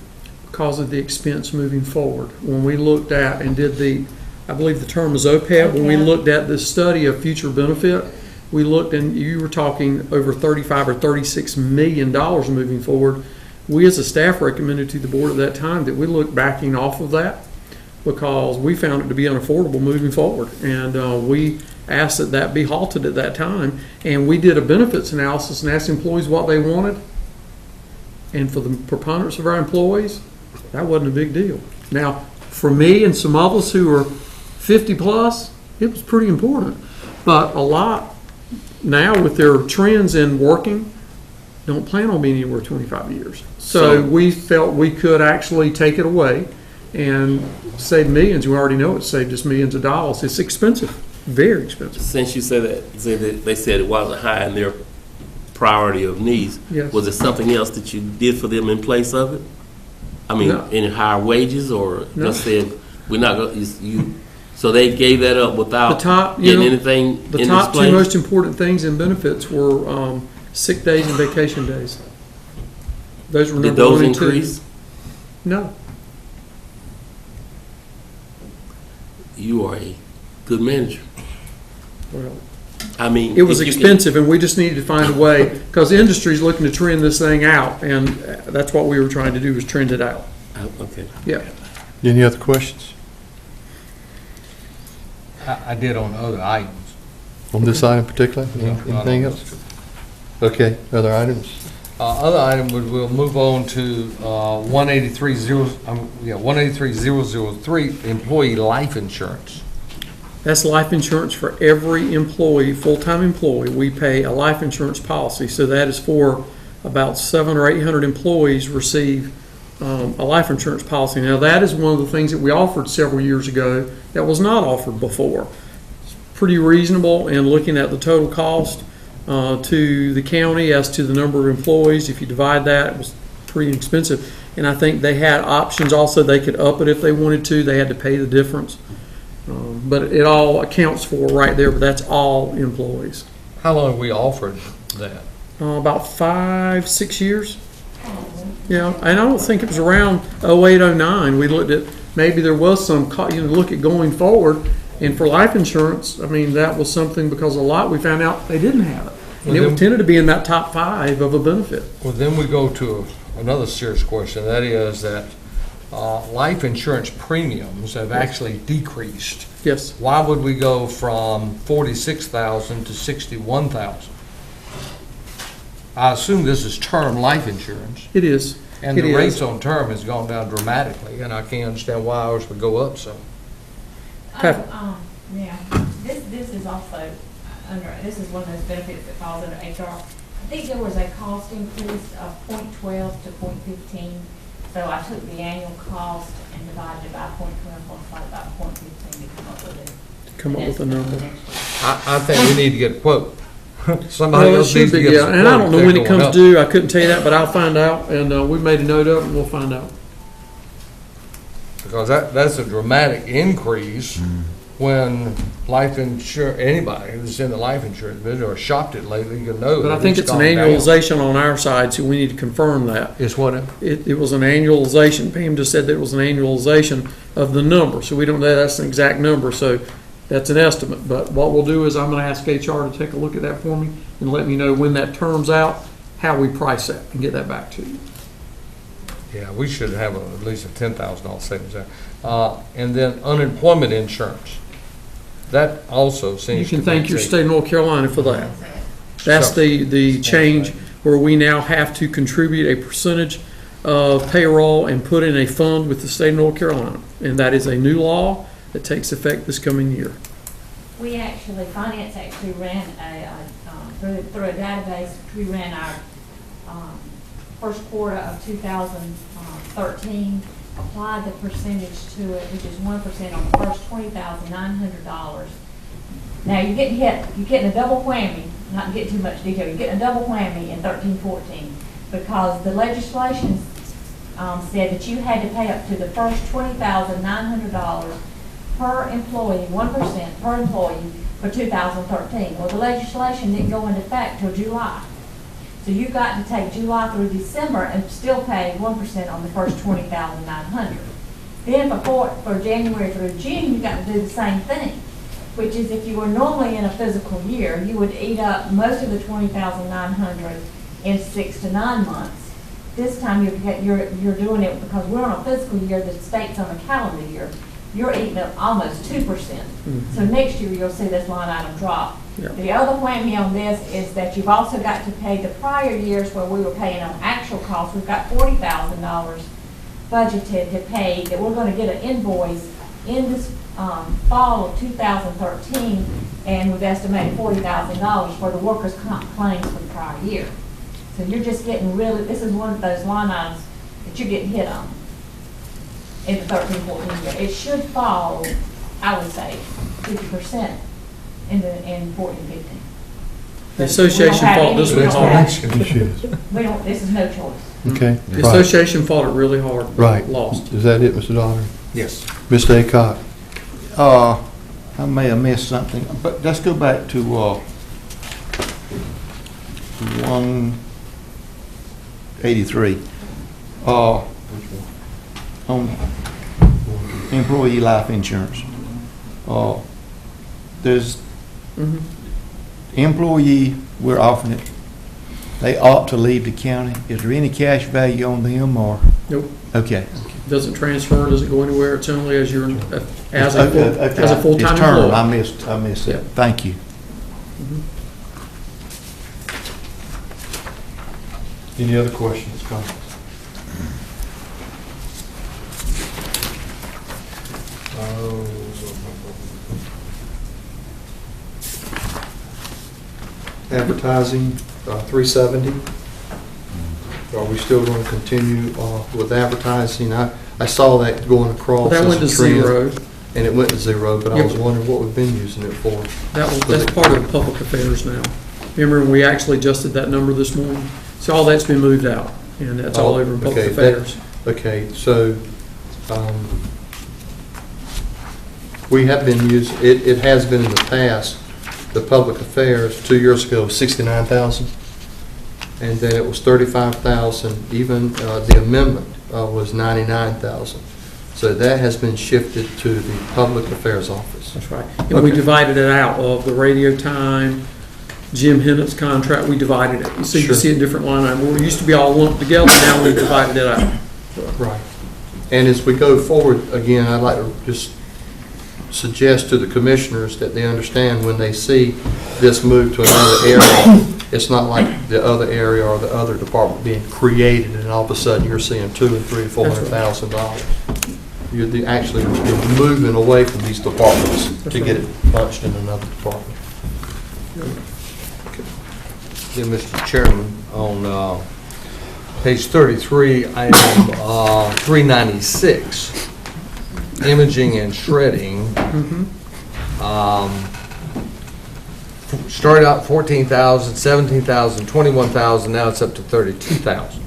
because of the expense moving forward. When we looked at and did I believe the term is OPEB, when we OPEB. looked at the study of future benefit, we looked and you were talking over $35 or $36 million moving forward. We as a staff recommended to the board at that time that we look backing off of that because we found it to be unaffordable moving forward. And we asked that that be halted at that time. And we did a benefits analysis and asked employees what they wanted. And for the preponderance of our employees, that wasn't a big deal. Now, for me and some of us who are 50 plus, it was pretty important. But a lot now with their trends in working, don't plan on being anywhere 25 years. So we felt we could actually take it away and save millions. We already know it saved us millions of dollars. It's expensive, very expensive. Since you said that, they said it wasn't high in their priority of needs. Yes. Was there something else that you did for them in place of it? I mean, No. any higher wages, or No. just said, we're not going, you, so they gave that up The without top, you getting know, anything in the this top two place? most important things in benefits were sick days and vacation days. Those were Did number those one and two. increase? No. You are a good manager. Well, I mean. it was if you can- expensive, and we just needed to find a way, because the industry's looking to trend this thing out, and that's what we were trying to do, was trend it out. Okay. Yeah. Any other questions I did on other items. on this item particularly? Anything else? Okay, other items? Other item, we'll move on to 183,003, employee life insurance. That's life insurance for every employee, full-time employee. We pay a life insurance policy, so that is for about 700 or 800 employees receive a life insurance policy. Now, that is one of the things that we offered several years ago that was not offered before. It's pretty reasonable, and looking at the total cost to the county as to the number of employees, if you divide that, it was pretty inexpensive. And I think they had options also. They could up it if they wanted to. They had to pay the difference. But it all accounts for right there, but that's all employees. How long have we offered that? About 5-6 years. Yeah, and I don't think it was around 08, 09. We looked at, maybe there was some, look at going forward. And for life insurance, I mean, that was something, because a lot we found out they didn't have it. And it tended to be in that top 5 of a benefit. Well, then we go to another serious question. That is that life insurance premiums have actually decreased. Yes. Why would we go from 46,000 to 61,000? I assume this is term life insurance, It is. and It the is. rates on term has gone down dramatically, and I can't understand why ours would go up so. Pat- Yeah, this is also this is one of those benefits that falls under HR. I think there was a cost increase of 0.12 to 0.15. So I took the annual cost and divided it by 0.12, multiplied by 0.15 to come up with it. Come up with a number. I think we need to get a quote. Somebody Well, it else should needs to be, give us a yeah. quote. And I don't know if when they're it comes going up. due. I couldn't tell you that, but I'll find out. And we made a note of it, and we'll find out. Because that's a dramatic increase when life anybody who's in the life insurance business or shopped it lately, you know. But I that think it's an gone down. annualization on our side, so we need to confirm that. It's what? It was an annualization. Pam just said that it was an annualization of the number, so we don't know that's an exact number, so that's an estimate. But what we'll do is I'm gonna ask HR to take a look at that for me and let me know when that terms out, how we price that, and get that back to you. Yeah, we should have at least a $10,000 savings there. And then unemployment insurance. That also You seems to can be thank your cheap. state of North Carolina for that. That's So- the change where we now have to contribute a percentage of payroll and put in a fund with the state of North Carolina. And that is a new law that takes effect this coming year. We actually, finance actually ran through a database, we ran our first quarter of 2013, applied the percentage to it, which is 1% on the first $20,900. Now, you're getting a double whammy, not getting too much detail, you're getting a double whammy in 13-14, because the legislation said that you had to pay up to the first $20,900 per employee, 1% per employee for 2013. Well, the legislation didn't go into effect till July. So you got to take July through December and still pay 1% on the first $20,900. Then for January through June, you got to do the same thing, which is if you were normally in a physical year, you would eat up most of the $20,900 in 6 to 9 months. This time you're doing it because we're on a fiscal year, the state's on a calendar year. you're eating up almost 2%. So next year, you'll see this line item drop. Yeah. The other whammy on this is that you've also got to pay the prior years where we were paying on actual costs. We've got $40,000 budgeted to pay, that we're gonna get an invoice in this fall of 2013, and we've estimated $40,000 for the workers' comp claims for the prior year. So you're just getting really, this is one of those line items that you're getting hit on in the 13-14 year. It should fall, I would say, 50% in 14-15. The association thought this was hard. We don't, this is no choice. Okay. The association fought it really hard, but Right. lost. Is that it, Mr. Donovan? Yes. Mr. Aycock? I may have missed something, but let's go back to 183. On employee life insurance. There's employee, we're offering it, they opt to leave the county. Is there any cash value on them or? Nope. Okay. Doesn't transfer, doesn't go anywhere, it's only as you're, as a Okay. full-time It's term. I employee. missed Yeah. it. Thank you. Any other questions, comments? Advertising, 370. Are we still going to continue with advertising? I saw that going across. That went to as a trend, zero. And it went to zero, but I Yep. was wondering what we've been using it for. That's part of public affairs now. Remember, we actually adjusted that number this morning? So all that's been moved out, and that's all over in public Okay, that- affairs. Okay, so, we have been using, it has been in the past, the public affairs, 2 years ago, 69,000. And then it was 35,000, even the amendment was 99,000. So that has been shifted to the public affairs office. That's right. And we Okay. divided it out of the radio time, Jim Hennett's contract, we divided it. So you Sure. see it in different line items. Where it used to be all lumped together, now we divided it out. Right. And as we go forward, again, I'd like to just suggest to the commissioners that they understand when they see this move to another area, it's not like the other area or the other department being created, and all of a sudden you're seeing $200,000 and $300,000 and $400,000. You're actually moving away from these departments That's to get right. it punched in another department. Yeah, Mr. Chairman, on page 33, item 396, imaging and shredding. Started out 14,000, 17,000, 21,000, now it's up to 32,000.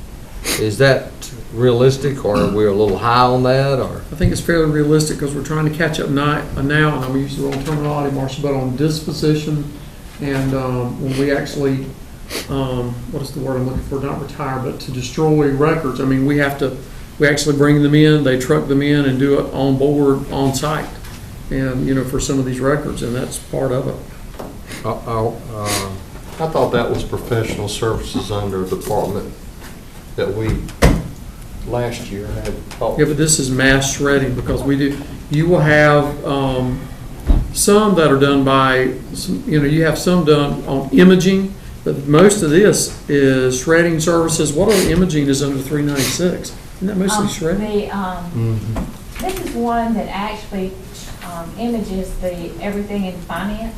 Is that realistic, or are we a little high on that, or? I think it's fairly realistic because we're trying to catch up now, and I'm using the wrong terminology, Marcia, but on disposition and when we actually, what is the word I'm looking for, not retire, but to destroy records. I mean, we actually bring them in, they truck them in and do it on board, on site, and, for some of these records, and that's part of it. I thought that was professional services under a department that we last year had. Yeah, but this is mass shredding because you will have some that are done by, you have some done on imaging, but most of this is shredding services. What other imaging is under 396? Isn't that mostly shredding? This is one that actually images everything in finance.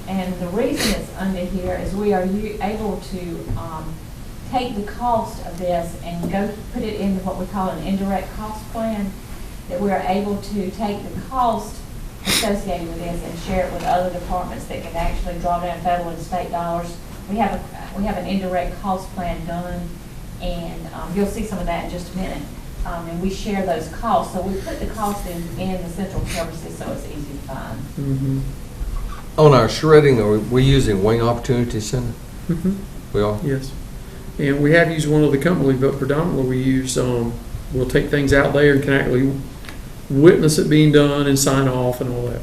And the reason it's under here is we are able to take the cost of this and go put it in what we call an indirect cost plan, that we are able to take the cost associated with this and share it with other departments that can actually draw down federal and state dollars. We have an indirect cost plan done, and you'll see some of that in just a minute. And we share those costs, so we put the cost in the central services so it's easy to find. On our shredding, are we using Wing Opportunity Center? We are? Yes. And we have used one other company, but predominantly we use, we'll take things out there and can actually witness it being done and sign off and all that.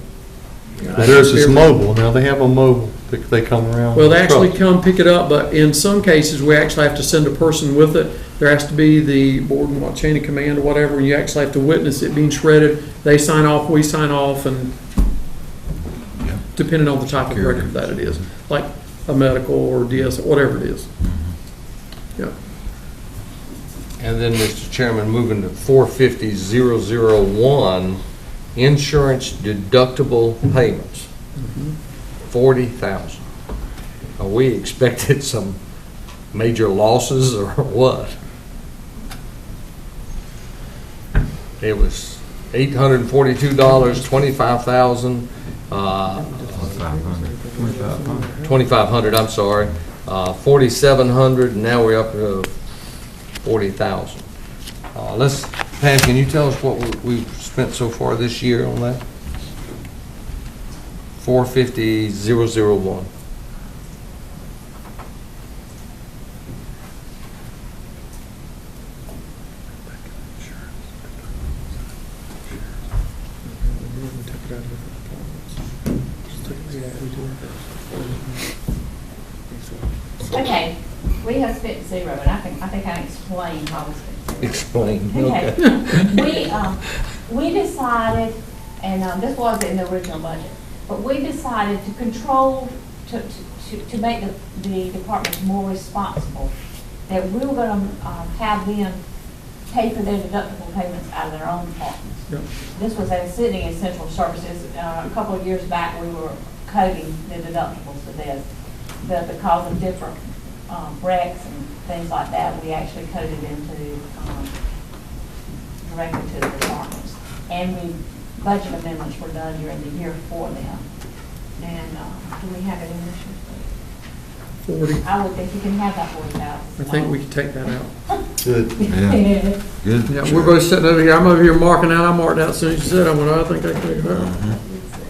Theirs is mobile, now they have a mobile, they come around. Well, with they actually trucks. come pick it up, but in some cases, we actually have to send a person with it. There has to be the board and what, chain of command or whatever, and you actually have to witness it being shredded. They sign off, we sign off, and depending on the type of record that it is, like a medical or DS, whatever it is. Yeah. And then, Mr. Chairman, moving to 450,001, insurance deductible payments, 40,000. Are we expected some major losses or what? It was $842, 25,000, 2,500, I'm sorry, 4,700, and now we're up to 40,000. Pam, can you tell us what we've spent so far this year on that? 450,001. Okay, we have spent zero, and I think I can explain how we spent zero. Explain. Okay. We decided, and this was in the original budget, but we decided to control, to make the departments more responsible, that we were gonna have them pay for their deductible payments out of their own departments. Yep. This was a sitting in central services. A couple of years back, we were coding the deductibles to this. But because of different wrecks and things like that, we actually coded into directly to the departments. And budget amendments were done during the year for them. And do we have it in this year? 40. I would think you can have that 40,000. I think we can take that out. Good. Yeah. Good. Yeah, we're both sitting over here. I'm over here marking out. I marked out as soon as you said, I think I can take it out.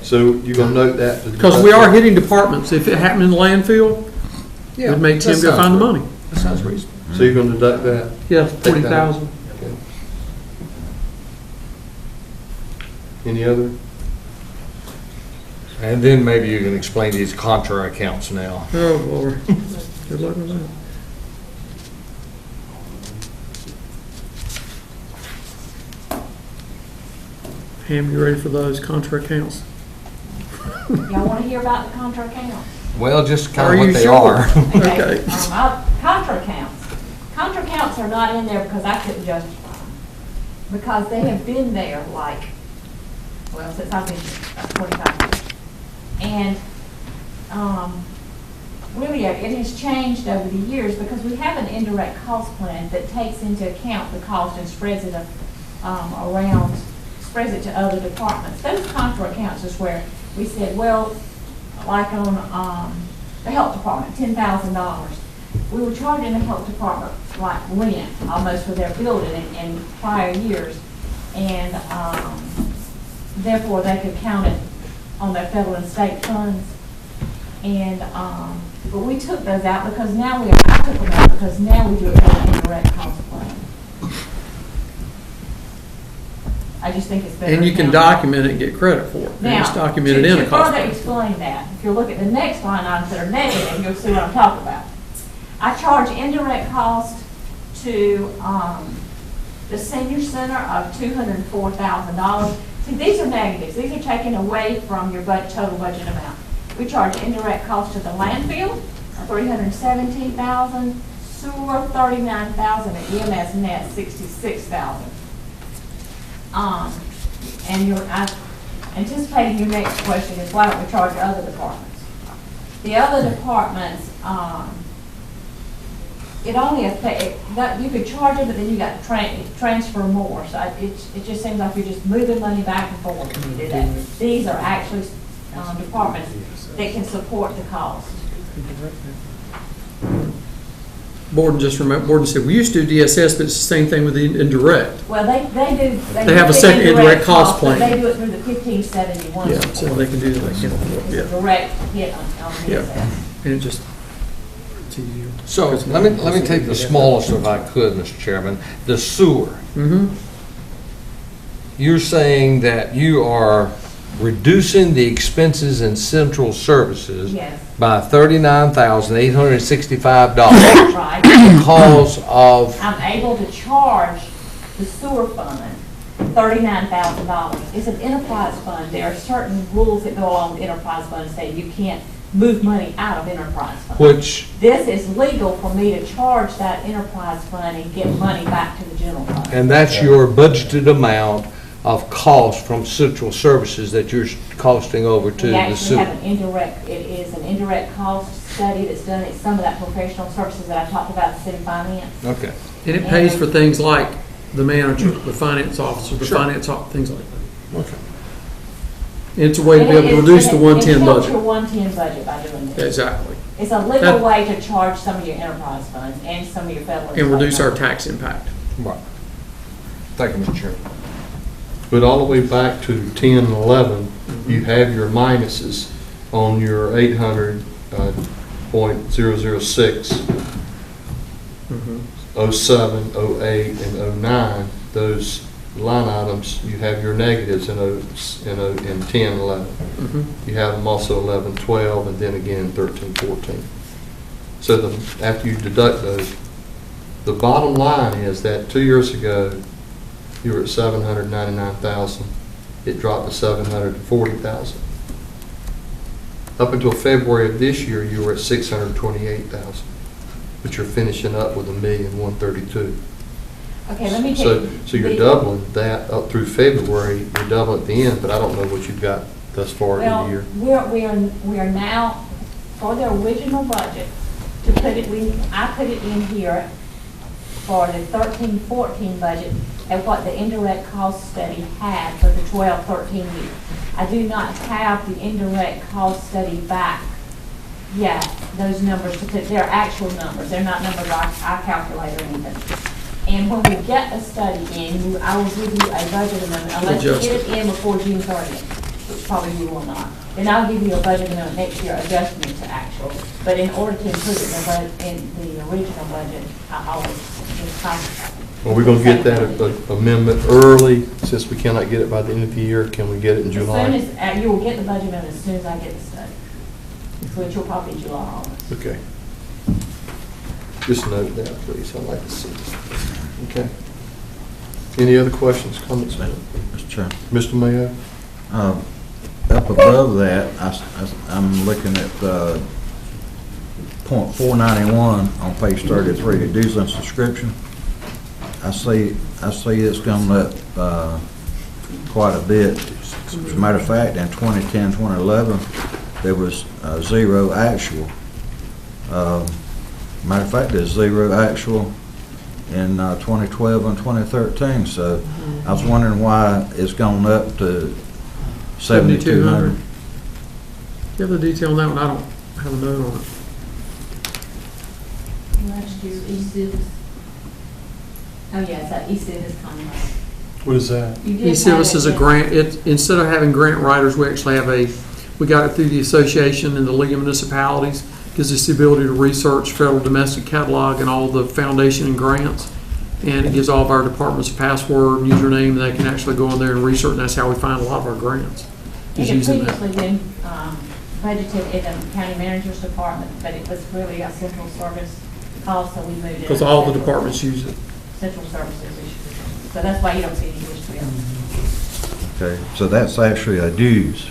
So you're gonna note that? Because we are hitting departments. If it happened in the landfill, it would make Tim go find the money. That sounds reasonable. So you're gonna deduct that? Yeah, 40,000. Okay. Any other? And then maybe you can explain these contra accounts now. Oh, Lord. Good luck with that. Pam, you ready for those contra accounts? Y'all want to hear about the contra accounts? Well, just Are kind of you what they sure? are. Okay. Contra accounts. Contra accounts are not in there because I couldn't justify them. Because they have been there like, well, since I've been here, 25 years. And really, it has changed over the years because we have an indirect cost plan that takes into account the cost and spreads it around, spreads it to other departments. Those contra accounts is where we said, well, like on the health department, $10,000. We were charging the health department like rent almost for their building in prior years. And therefore, they could count it on their federal and state funds. And, but we took those out because now I took them out because now we do it for an indirect cost plan. I just think it's better. And you can now. document it and get credit for it. Now, It's documented in a cost to further plan. explain that, if you look at the next line items that are negative, you'll see what I'm talking about. I charge indirect cost to the senior center of $204,000. See, these are negatives. These are taken away from your total budget amount. We charge indirect cost to the landfill, $317,000, sewer, $39,000, and EMS net, $66,000. And I'm anticipating your next question is why don't we charge other departments? The other departments, it only affects, you could charge it, but then you got to transfer more. So it just seems like you're just moving money back and forth when you do that. These are actually departments that can support the cost. Borden said, we used to do DSS, but it's the same thing with the indirect. Well, they do. They have a do the second indirect cost but plan. They do it through the 1571. Yeah, so they can do that. It's a Yeah, direct hit on Yeah. DSS. and it just, it's easier. So let me take the smallest if I could, Mr. Chairman, the sewer. Mm-hmm. You're saying that you are reducing the expenses in central services Yes, by $39,865 right. because of, I'm able to charge the sewer fund $39,000. It's an enterprise fund. There are certain rules that go along with enterprise funds, say you can't move money out of enterprise fund. which, This is legal for me to charge that enterprise fund and get money back to the general fund. and that's your budgeted amount of cost from central services that you're costing over to We the actually sewer. have an indirect, it is an indirect cost study that's done. It's some of that professional services that I talked about in city finance. Okay. And it pays for things like the manager, the finance officer, the things like that. Okay. It's a way to be able to reduce the 110 It helps your budget. 110 budget by doing this. Exactly. It's a legal That- way to charge some of your enterprise funds and some of your federal. And reduce state our funds. tax impact. Right. Thank you, Mr. Chairman. But all the way back to 10 and 11, you have your minuses on your 800.006, 07, 08, and 09. Those line items, you have your negatives in 10, 11. You have them also 11, 12, and then again 13, 14. So after you deduct those, the bottom line is that 2 years ago, you were at 799,000. It dropped to 740,000. Up until February of this year, you were at 628,000, but you're finishing up with 1,132,000. Okay, let me So, take. so you're doubling that up through February. You're doubling at the end, but I don't know what you've got thus far in the Well, year. we are now, for the original budget, to put it, I put it in here for the 13-14 budget and what the indirect cost study had for the 12-13 year. I do not have the indirect cost study back yet, those numbers, because they're actual numbers. They're not numbers I calculate or anything. And when we get the study in, I will give you a budget amendment, unless you get it in before June 30th, which probably you will not. Then I'll give you a budget amendment next year, adjusting it to actual. But in order to include it in the original budget, I always just classify it. Are we gonna get that amendment early, since we cannot get it by the end of the year? Can we get it in As soon July? as, you will get the budget amendment as soon as I get the study, which will probably be July, August. Okay. Just note that, please. I'd like to see this. Okay. Any other questions, comments? Mr. Chairman. Mr. Mayo? Up above that, I'm looking at point 491 on page 33, the dues and subscription. I see it's gone up quite a bit. As a matter of fact, in 2010, 2011, there was zero actual. Matter of fact, there's zero actual in 2012 and 2013. So I was wondering why it's gone up to 7,200. Do you have the detail on that one? I don't have a note on it. Last year, E-Civis. Oh, yes, that E-Civis contract. What is that? You did E-Civis have is it a in- grant, instead of having grant writers, we actually have we got it through the association and the League of Municipalities. Gives us the ability to research federal domestic catalog and all the foundation and grants. And it gives all of our departments a password and username, and they can actually go in there and research, and that's how we find a lot of our grants. It Is had using that. previously been budgeted in the county manager's department, but it was really a central service cost, so we moved it. Because all the departments use it. Central services issue. So that's why you don't see any history of it. Okay, so that's actually a dues.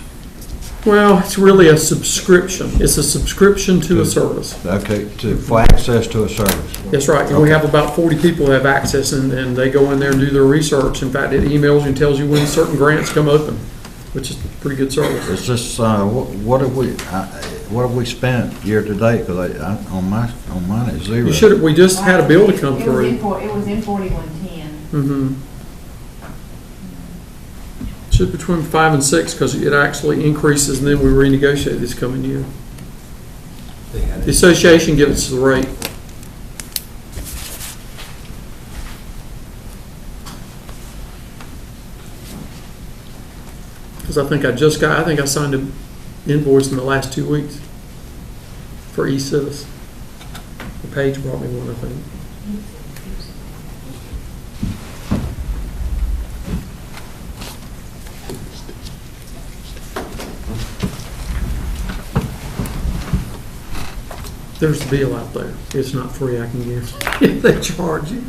Well, it's really a subscription. It's a subscription to a service. Okay, for access to a service. That's right, and we have about 40 people that have access, and they go in there and do their research. In fact, it emails you and tells you when certain grants come open, which is a pretty good service. It's just, what have we spent year to date? Because on mine it's zero. You should, we just had a bill to come It was in through. It was in 4110. Mm-hmm. Should between 5 and 6, because it actually increases, and then we renegotiate this coming year. The association gives us the rate. Because I think I signed an invoice in the last 2 weeks for E-Civis. The page brought me one, I think. There's the bill out there. It's not free, I can guarantee. They charge you.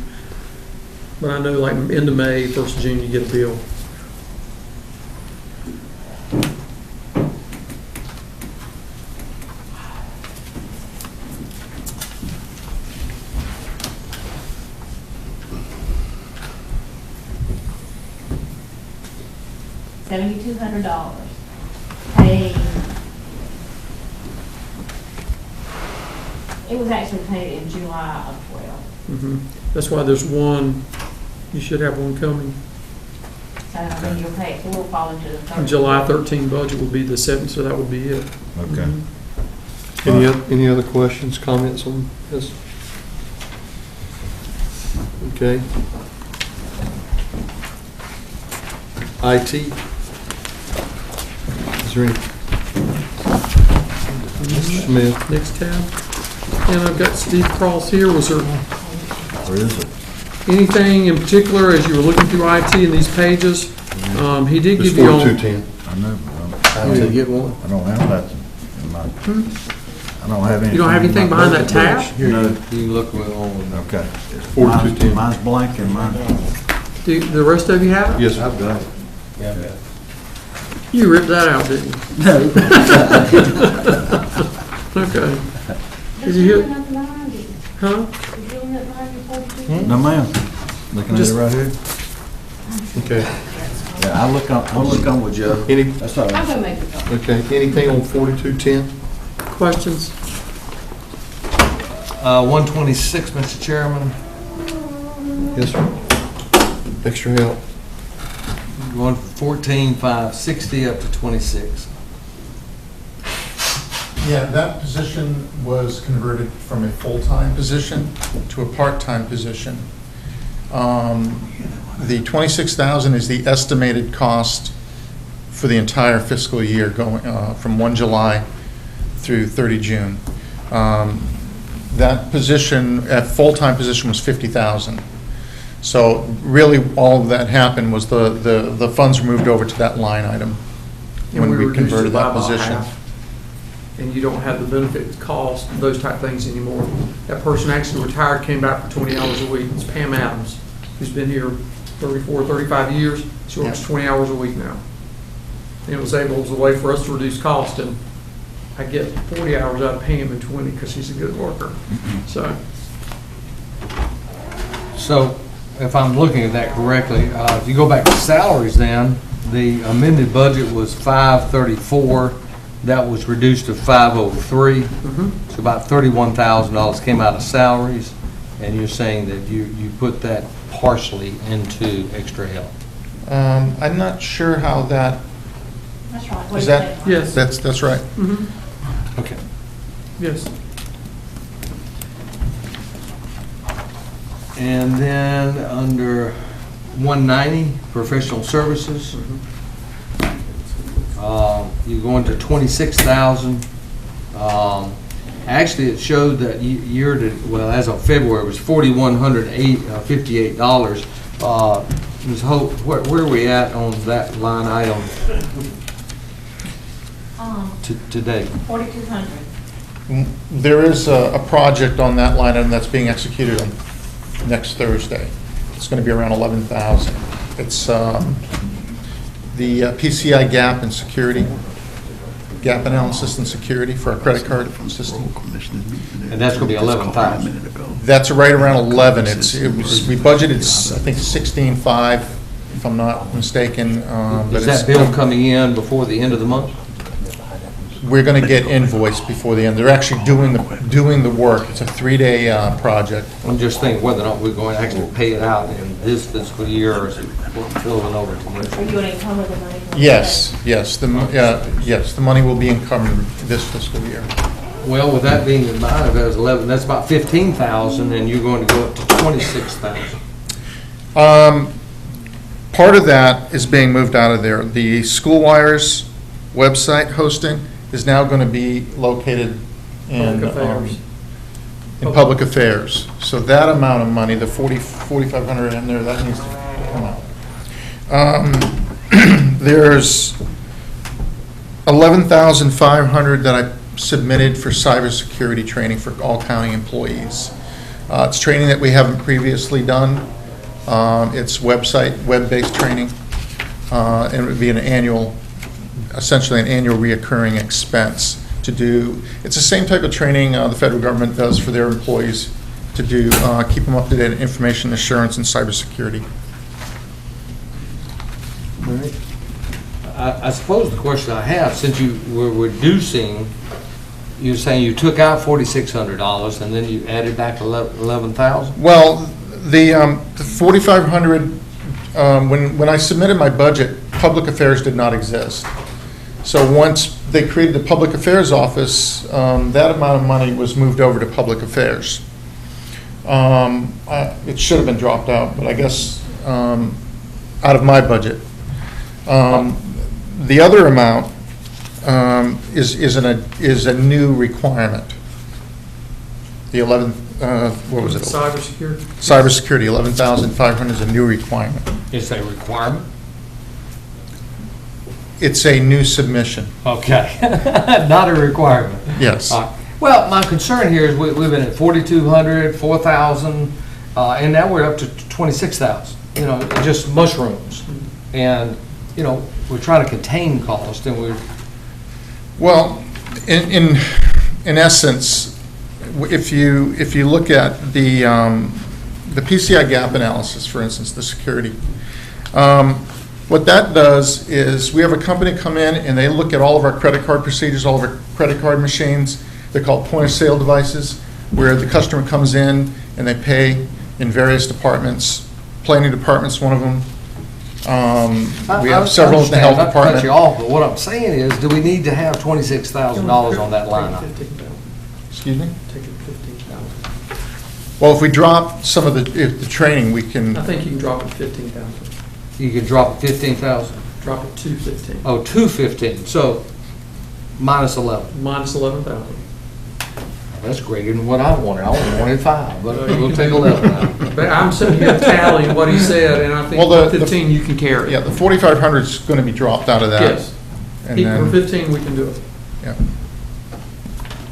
But I know like end of May, 1st of June, you get a bill. $7,200. Paid, it was actually paid in July of 12. That's why there's one, you should have one coming. So then you'll pay, it will fall into the 13th. July 13 budget would be the 7th, so that would be it. Okay. Any other questions, comments on this? Okay. IT. Is there any? Mr. Smith? Next tab. And I've got Steve Cross here. Was there Where is it? anything in particular as you were looking through IT in these pages? He did It's give you on, 4210. I know, How to get one? I don't have that in my, I don't have anything. you don't have anything in my behind that tab? Here, No. you can look on. Okay. 4210. Mine's blank and mine. Do the rest of you have it? Yes, sir. I've got it. You ripped that out, didn't you? Okay. Did you hear? Huh? No, ma'am. Looking at it Just- right here. Okay. Yeah, I'll look on with Joe. Any, That's all I'm right. gonna make a call. okay, anything on 4210? Questions? 126, Mr. Chairman, Yes, sir. Extra help. going from 14,560 up to 26. Yeah, that position was converted from a full-time position to a part-time position. The 26,000 is the estimated cost for the entire fiscal year going from 1 July through 30 June. That position, that full-time position was 50,000. So really, all of that happened was the funds were moved over to that line item when we reduced it converted by that about position. half. And you don't have the benefit, cost, those type things anymore. That person actually retired, came back for 20 hours a week. It's Pam Adams, who's been here 34, 35 years. She works Yeah. 20 hours a week now. And it was a way for us to reduce cost, and I get 40 hours out of Pam and 20 because she's a good worker. So, So if I'm looking at that correctly, if you go back to salaries then, the amended budget was 534. That was reduced to 503. So about $31,000 came out of salaries. And you're saying that you put that partially into extra help. I'm not sure how that, That's right. What is is that, yes, that's right. Okay. yes. And then under 190, professional services, you're going to 26,000. Actually, it showed that as of February, it was $4,158. Ms. Hope, where are we at on that line item today? 4,200. There is a project on that line item that's being executed on next Thursday. It's going to be around 11,000. It's the PCI gap and security, gap analysis and security for our credit card system. And that's going to be 11,000. That's right around 11. We budgeted, I think, 16.5, if I'm not mistaken. but Is that it's- bill coming in before the end of the month? We're going to get invoiced before the end. They're actually doing the work. It's a 3-day project. I'm just thinking whether or not we're going to actually pay it out in this fiscal year or is it filling over to next? Are you going to encumber the money? Yes, the money will be encumbered this fiscal year. Well, with that being in mind, if that was 11, that's about 15,000 and you're going to go up to 26,000. Part of that is being moved out of there. The School Wires website hosting is now going to be located in Public affairs. In public affairs. So that amount of money, the 4,500 in there, that needs to come out. There's 11,500 that I submitted for cybersecurity training for all county employees. It's training that we haven't previously done. It's web-based training, and it would be essentially an annual reoccurring expense to do. It's the same type of training the federal government does for their employees to do, keep them up to date on information assurance and cybersecurity. All right. I suppose the question I have, since you were reducing, you're saying you took out $4,600 and then you added back 11,000? Well, the 4,500, when I submitted my budget, public affairs did not exist. So once they created the public affairs office, that amount of money was moved over to public affairs. It should have been dropped out, but I guess out of my budget. The other amount is a new requirement. The 11, what was it? Cybersecurity? Cybersecurity, 11,500 is a new requirement. It's a requirement? It's a new submission, Okay. Not a requirement. yes. Well, my concern here is we've been at 4,200, 4,000, and now we're up to 26,000, just mushrooms. And, we're trying to contain cost, and we're... Well, in essence, if you look at the PCI gap analysis, for instance, the security, what that does is we have a company come in and they look at all of our credit card procedures, all of our credit card machines. They're called point-of-sale devices, where the customer comes in and they pay in various departments. Planning department's one of them. We have several in the health Not to cut department. you off, but what I'm saying is, do we need to have $26,000 on that line item? Excuse me? Take it to 15,000. Well, if we drop some of the training, we can, I think you can drop it to 15,000. You could drop it 15,000? Drop it to 15. Oh, 215, so minus 11. Minus 11,000. That's greater than what I wanted. I only wanted 5, but we'll take 11 now. But I'm sitting here tallying what he said, and I think Well, the- 15 you can carry. yeah, the 4,500 is going to be dropped out of that. Yes. And For then, 15, we can do it. yeah.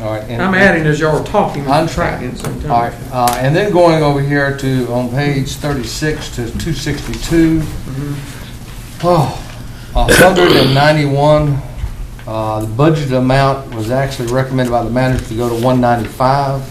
All right. and- I'm adding as y'all are talking. I'm tracking. at the same time. All right, and then going over here on page 36 to 262, oh, 191, the budget amount was actually recommended by the manager to go to 195.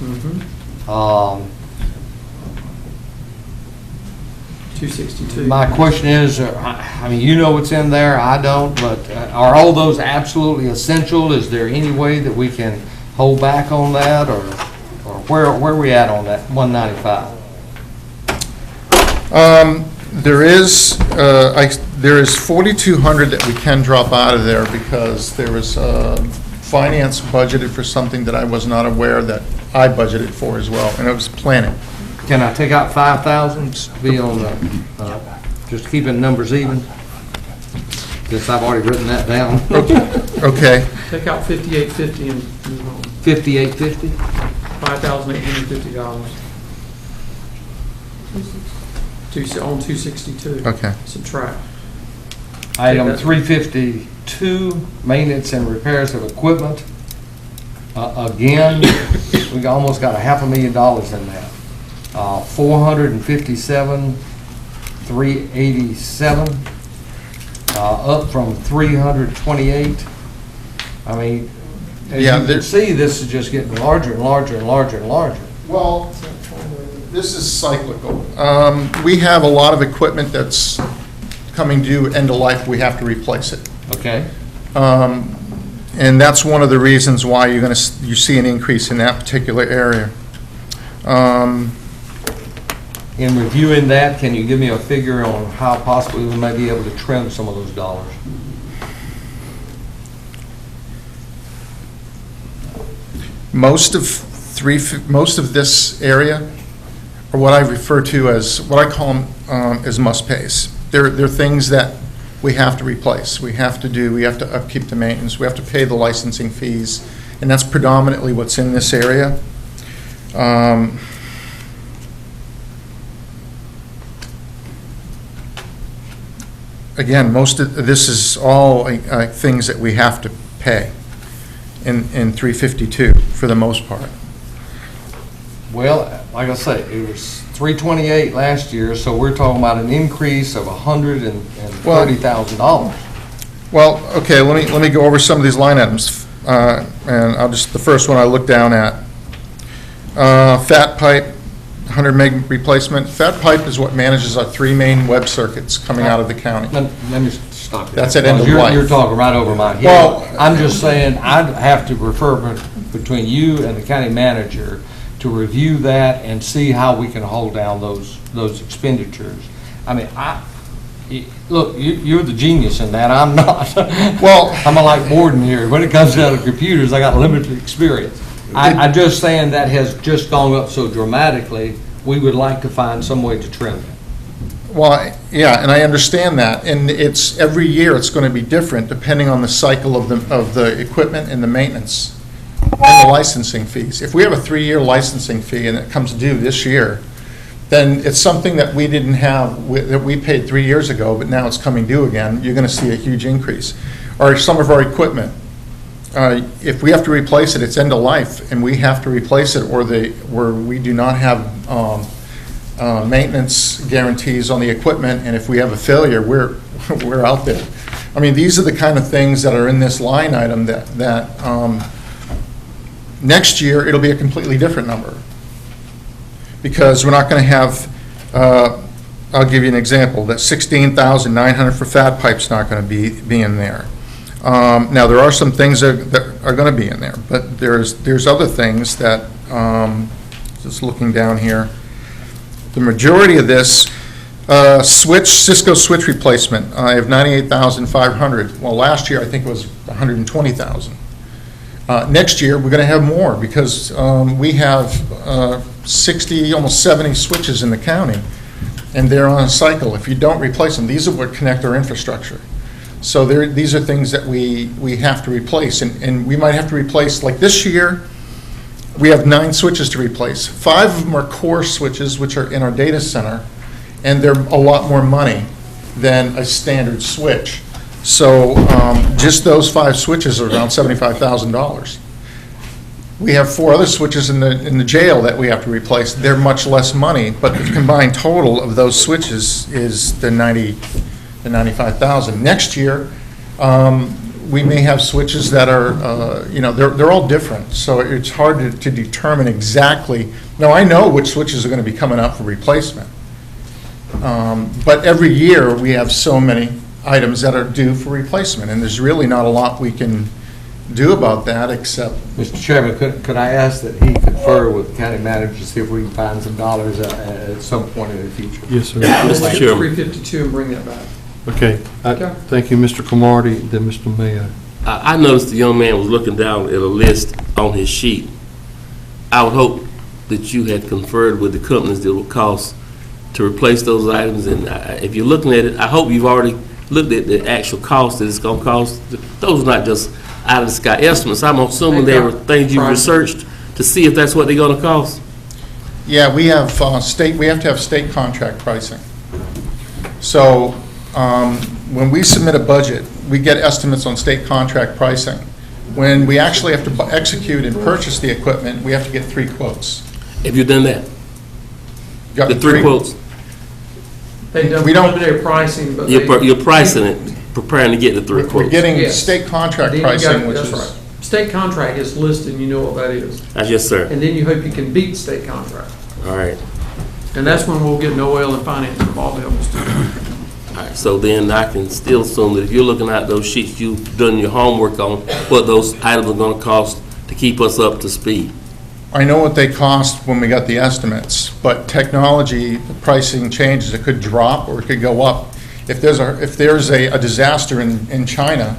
262. My question is, I mean, you know what's in there, I don't, but are all those absolutely essential? Is there any way that we can hold back on that, or where are we at on that 195? There is 4,200 that we can drop out of there because there was finance budgeted for something that I was not aware that I budgeted for as well, and it was planning. Can I take out 5,000, be on the, just keeping numbers even? Since I've already written that down. Okay, Take out 5850 and move on. 5850? $5,850. On 262. okay. Item Subtract. Take that. 352, maintenance and repairs of equipment. Again, we almost got $500,000 in that. 457,387, up from 328. I mean, as Yeah, you can see, this is just getting larger and larger and larger and larger. Well, this is cyclical. We have a lot of equipment that's coming due end of life, we have to replace it. Okay? And that's one of the reasons why you see an increase in that particular area. In reviewing that, can you give me a figure on how possibly we may be able to trim some of those dollars? Most of this area are what I refer to as, what I call them as must-pays. They're things that we have to replace. We have to upkeep the maintenance, we have to pay the licensing fees, and that's predominantly what's in this area. Again, most of this is all things that we have to pay. in 352 for the most part. Well, like I say, it was 328 last year, so we're talking about an increase of $130,000. Well, okay, let me go over some of these line items. And the first one I looked down at. Fat pipe, 100 meg replacement. Fat pipe is what manages our 3 main web circuits coming out of the county. Let me stop you. That's at end of life. You're talking right over my head. Well- I'm just saying, I'd have to refer between you and the county manager to review that and see how we can hold down those expenditures. I mean, look, you're the genius in that, I'm not. Well- I'm like Borden here. When it comes down to computers, I got limited experience. I'm just saying that has just gone up so dramatically, we would like to find some way to trim it. Well, yeah, and I understand that, and it's, every year it's going to be different depending on the cycle of the equipment and the maintenance and the licensing fees. If we have a 3-year licensing fee and it comes due this year, then it's something that we didn't have, that we paid 3 years ago, but now it's coming due again, you're going to see a huge increase. Or some of our equipment, if we have to replace it, it's end of life, and we have to replace it, or we do not have maintenance guarantees on the equipment, and if we have a failure, we're out there. I mean, these are the kind of things that are in this line item that next year, it'll be a completely different number. Because we're not going to have, I'll give you an example, that $16,900 for fat pipe's not going to be in there. Now, there are some things that are going to be in there, but there's other things that, just looking down here, the majority of this, Cisco switch replacement, I have $98,500. Well, last year, I think it was $120,000. Next year, we're going to have more because we have 60, almost 70 switches in the county, and they're on a cycle. If you don't replace them, these are what connect our infrastructure. So these are things that we have to replace, and we might have to replace, like this year, we have 9 switches to replace. 5 of them are core switches, which are in our data center, and they're a lot more money than a standard switch. So just those 5 switches are around $75,000. We have 4 other switches in the jail that we have to replace. They're much less money, but the combined total of those switches is the $95,000. Next year, we may have switches that are, they're all different. So it's hard to determine exactly. Now, I know which switches are going to be coming up for replacement. But every year, we have so many items that are due for replacement, and there's really not a lot we can do about that except. Mr. Chairman, could I ask that he confer with the county manager to see if we can find some dollars at some point in the future? Yes, sir. Mr. Chairman. 352 and bring that back. Okay. Okay. Thank you, Mr. Cromartie, then Mr. Mayo. I noticed the young man was looking down at a list on his sheet. I would hope that you had conferred with the companies that would cost to replace those items, and if you're looking at it, I hope you've already looked at the actual cost that it's going to cost. Those are not just out of the sky estimates. I'm assuming they were things you researched to see if that's what they're going to cost. Yeah, we have we have to have state contract pricing. So when we submit a budget, we get estimates on state contract pricing. When we actually have to execute and purchase the equipment, we have to get 3 quotes. Have you done that? Got The 3 quotes? They've done We don't- preliminary pricing, but You're pricing it, preparing to get the 3 We're quotes. getting Yes. state contract then you got- pricing, which that's is. right. State contract is listed, and you know what that is. Yes, sir. And then you hope you can beat state contract. All right. And that's when we'll get Noel and finance involved to help us do it. All right, so then I can still assume that if you're looking at those sheets, you've done your homework on what those items are going to cost to keep us up to speed. I know what they cost when we got the estimates, but technology, the pricing changes. It could drop or it could go up. If there's a disaster in China,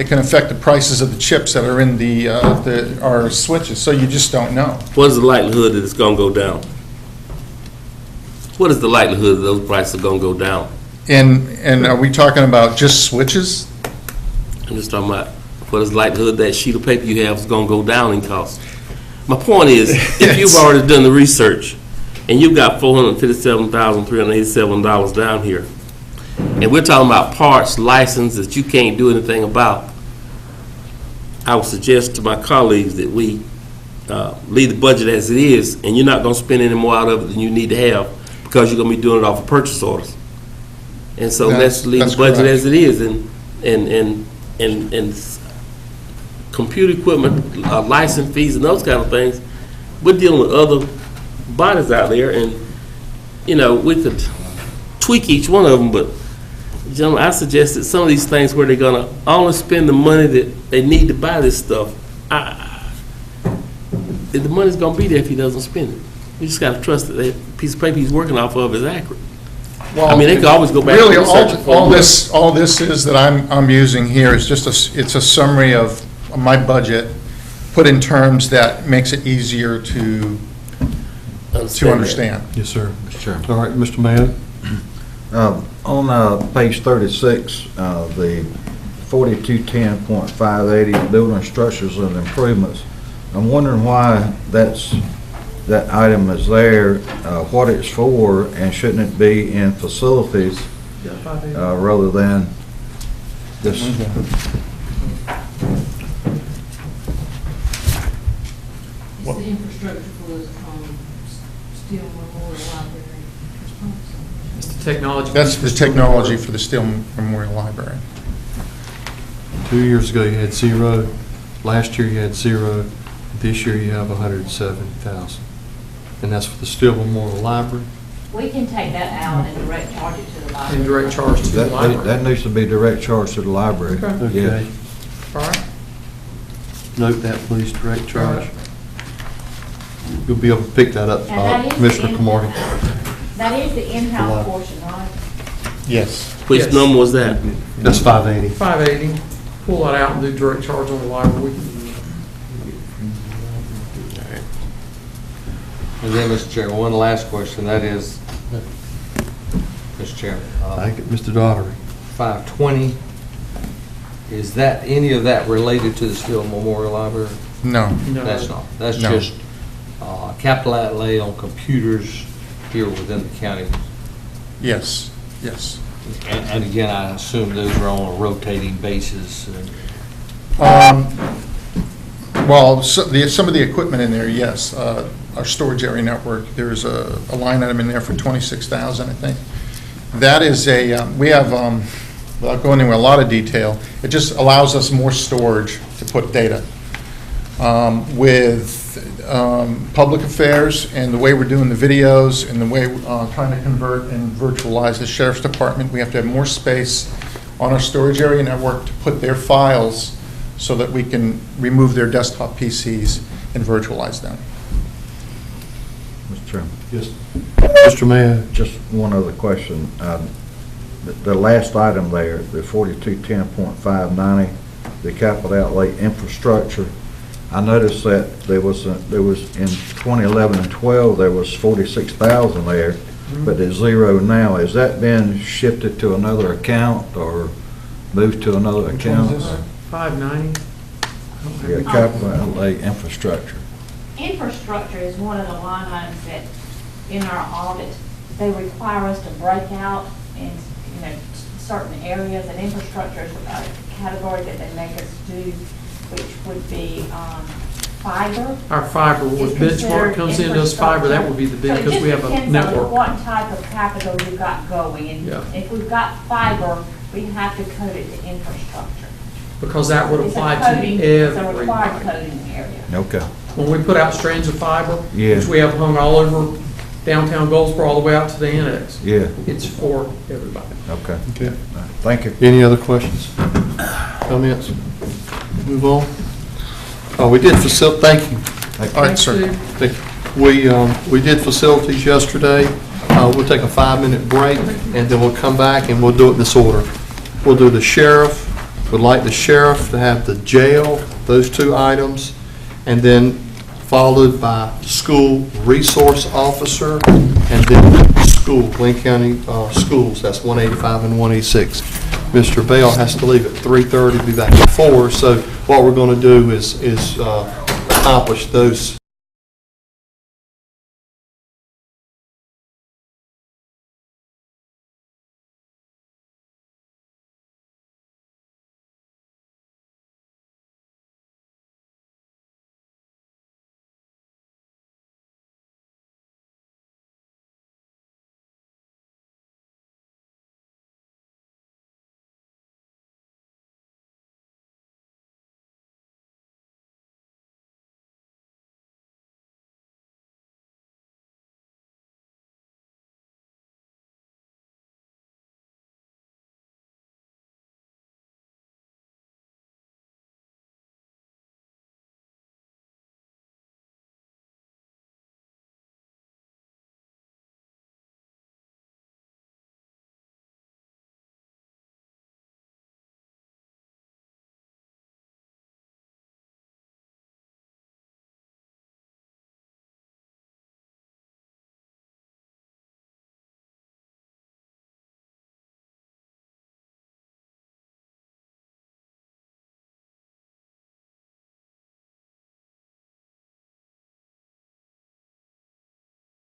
it can affect the prices of the chips that are in our switches, so you just don't know. What is the likelihood that it's going to go down? What is the likelihood that those prices are going to go down? And are we talking about just switches? I'm just talking about what is the likelihood that sheet of paper you have is going to go down in cost? My point is, if you've already done the research and you've got $457,387 down here, and we're talking about parts, license that you can't do anything about, I would suggest to my colleagues that we leave the budget as it is, and you're not gonna spend any more out of it than you need to have, because you're gonna be doing it off of purchase orders. And so let's leave That's the budget correct. as it is, and computer equipment, license fees and those kind of things. We're dealing with other bodies out there, and, you know, we could tweak each one of them, but, gentlemen, I suggest that some of these things where they're gonna only spend the money that they need to buy this stuff, the money's gonna be there if he doesn't spend it. We just gotta trust that the piece of paper he's working off of is accurate. I mean, they could always go back and Really, research it for all him. this is that I'm using here is just it's a summary of my budget, put in terms that makes it easier to understand. Yes, sir. Mr. Chairman. All right, Mr. Mayo? On page 36, the 4210.580, building structures and improvements, I'm wondering why that item is there, what it's for, and shouldn't it be in facilities rather than this? It's the infrastructure for the, Steel Memorial Library. It's the technology. That's the technology for the Steel Memorial Library. 2 years ago, you had 0. Last year, you had 0. This year, you have 170,000. And that's for the Steel Memorial Library. We can take that out and direct charge it to the library. And direct charge to the library. That needs to be direct charge to the library. Okay. Yes. All right. Note that, please, direct charge. You'll be able to pick that up, And that is Commissioner in- Cromartie. That is the in-house portion, right? Yes. Which Yes. number was that? That's 580. 580, pull that out and do direct charge on the library. We can do that. And then, Mr. Chairman, one last question, that is, Mr. Chairman, Thank you, Mr. Daugherty. 520, is that, any of that related to the Steel Memorial Library? No. No. That's not, that's No. just capital outlay on computers here within the county. Yes. Yes. And again, I assume those are on a rotating basis. Well, some of the equipment in there, yes. Our storage area network, there's a line item in there for 26,000, I think. That is we have, without going into a lot of detail, it just allows us more storage to put data. With public affairs and the way we're doing the videos and the way trying to convert and virtualize the sheriff's department, we have to have more space on our storage area network to put their files so that we can remove their desktop PCs and virtualize them. Mr. Chairman. Yes. Mr. Mayo? Just one other question. The last item there, the 4210.590, the capital outlay infrastructure, I noticed that there was in 2011 and 12, there was 46,000 there, but there's 0 now. Has that been shifted to another account or moved to another account? 590. Yeah, capital outlay infrastructure. Infrastructure is one of the line items that, in our audit, they require us to break out in, certain areas, and infrastructure is a category that they make us do, which would be fiber. Our fiber, Is when Benchmark considered comes into us fiber, that would be the big, because we have a So it just depends on network. what type of capital you've got going. And Yeah. if we've got fiber, we have to code it to infrastructure. Because that would It's a apply to coding- It's a required everybody. coding area. Okay. When we put out strands of fiber, Yeah. which we have hung all over downtown Goldsboro, all the way out to the annex, Yeah, it's for everybody. okay. Okay. Thank you. Any other questions? Comments? Move on. We did thank you. All right, sir. Steve. Thank you. We did facilities yesterday. We'll take a 5-minute break, and then we'll come back and we'll do it in this order. We'll do the sheriff. Would like the sheriff to have the jail, those 2 items, and then followed by school resource officer, and then school, Wayne County schools, that's 185 and 186. Mr. Bell has to leave at 3:30, be back at 4, so what we're going to do is accomplish those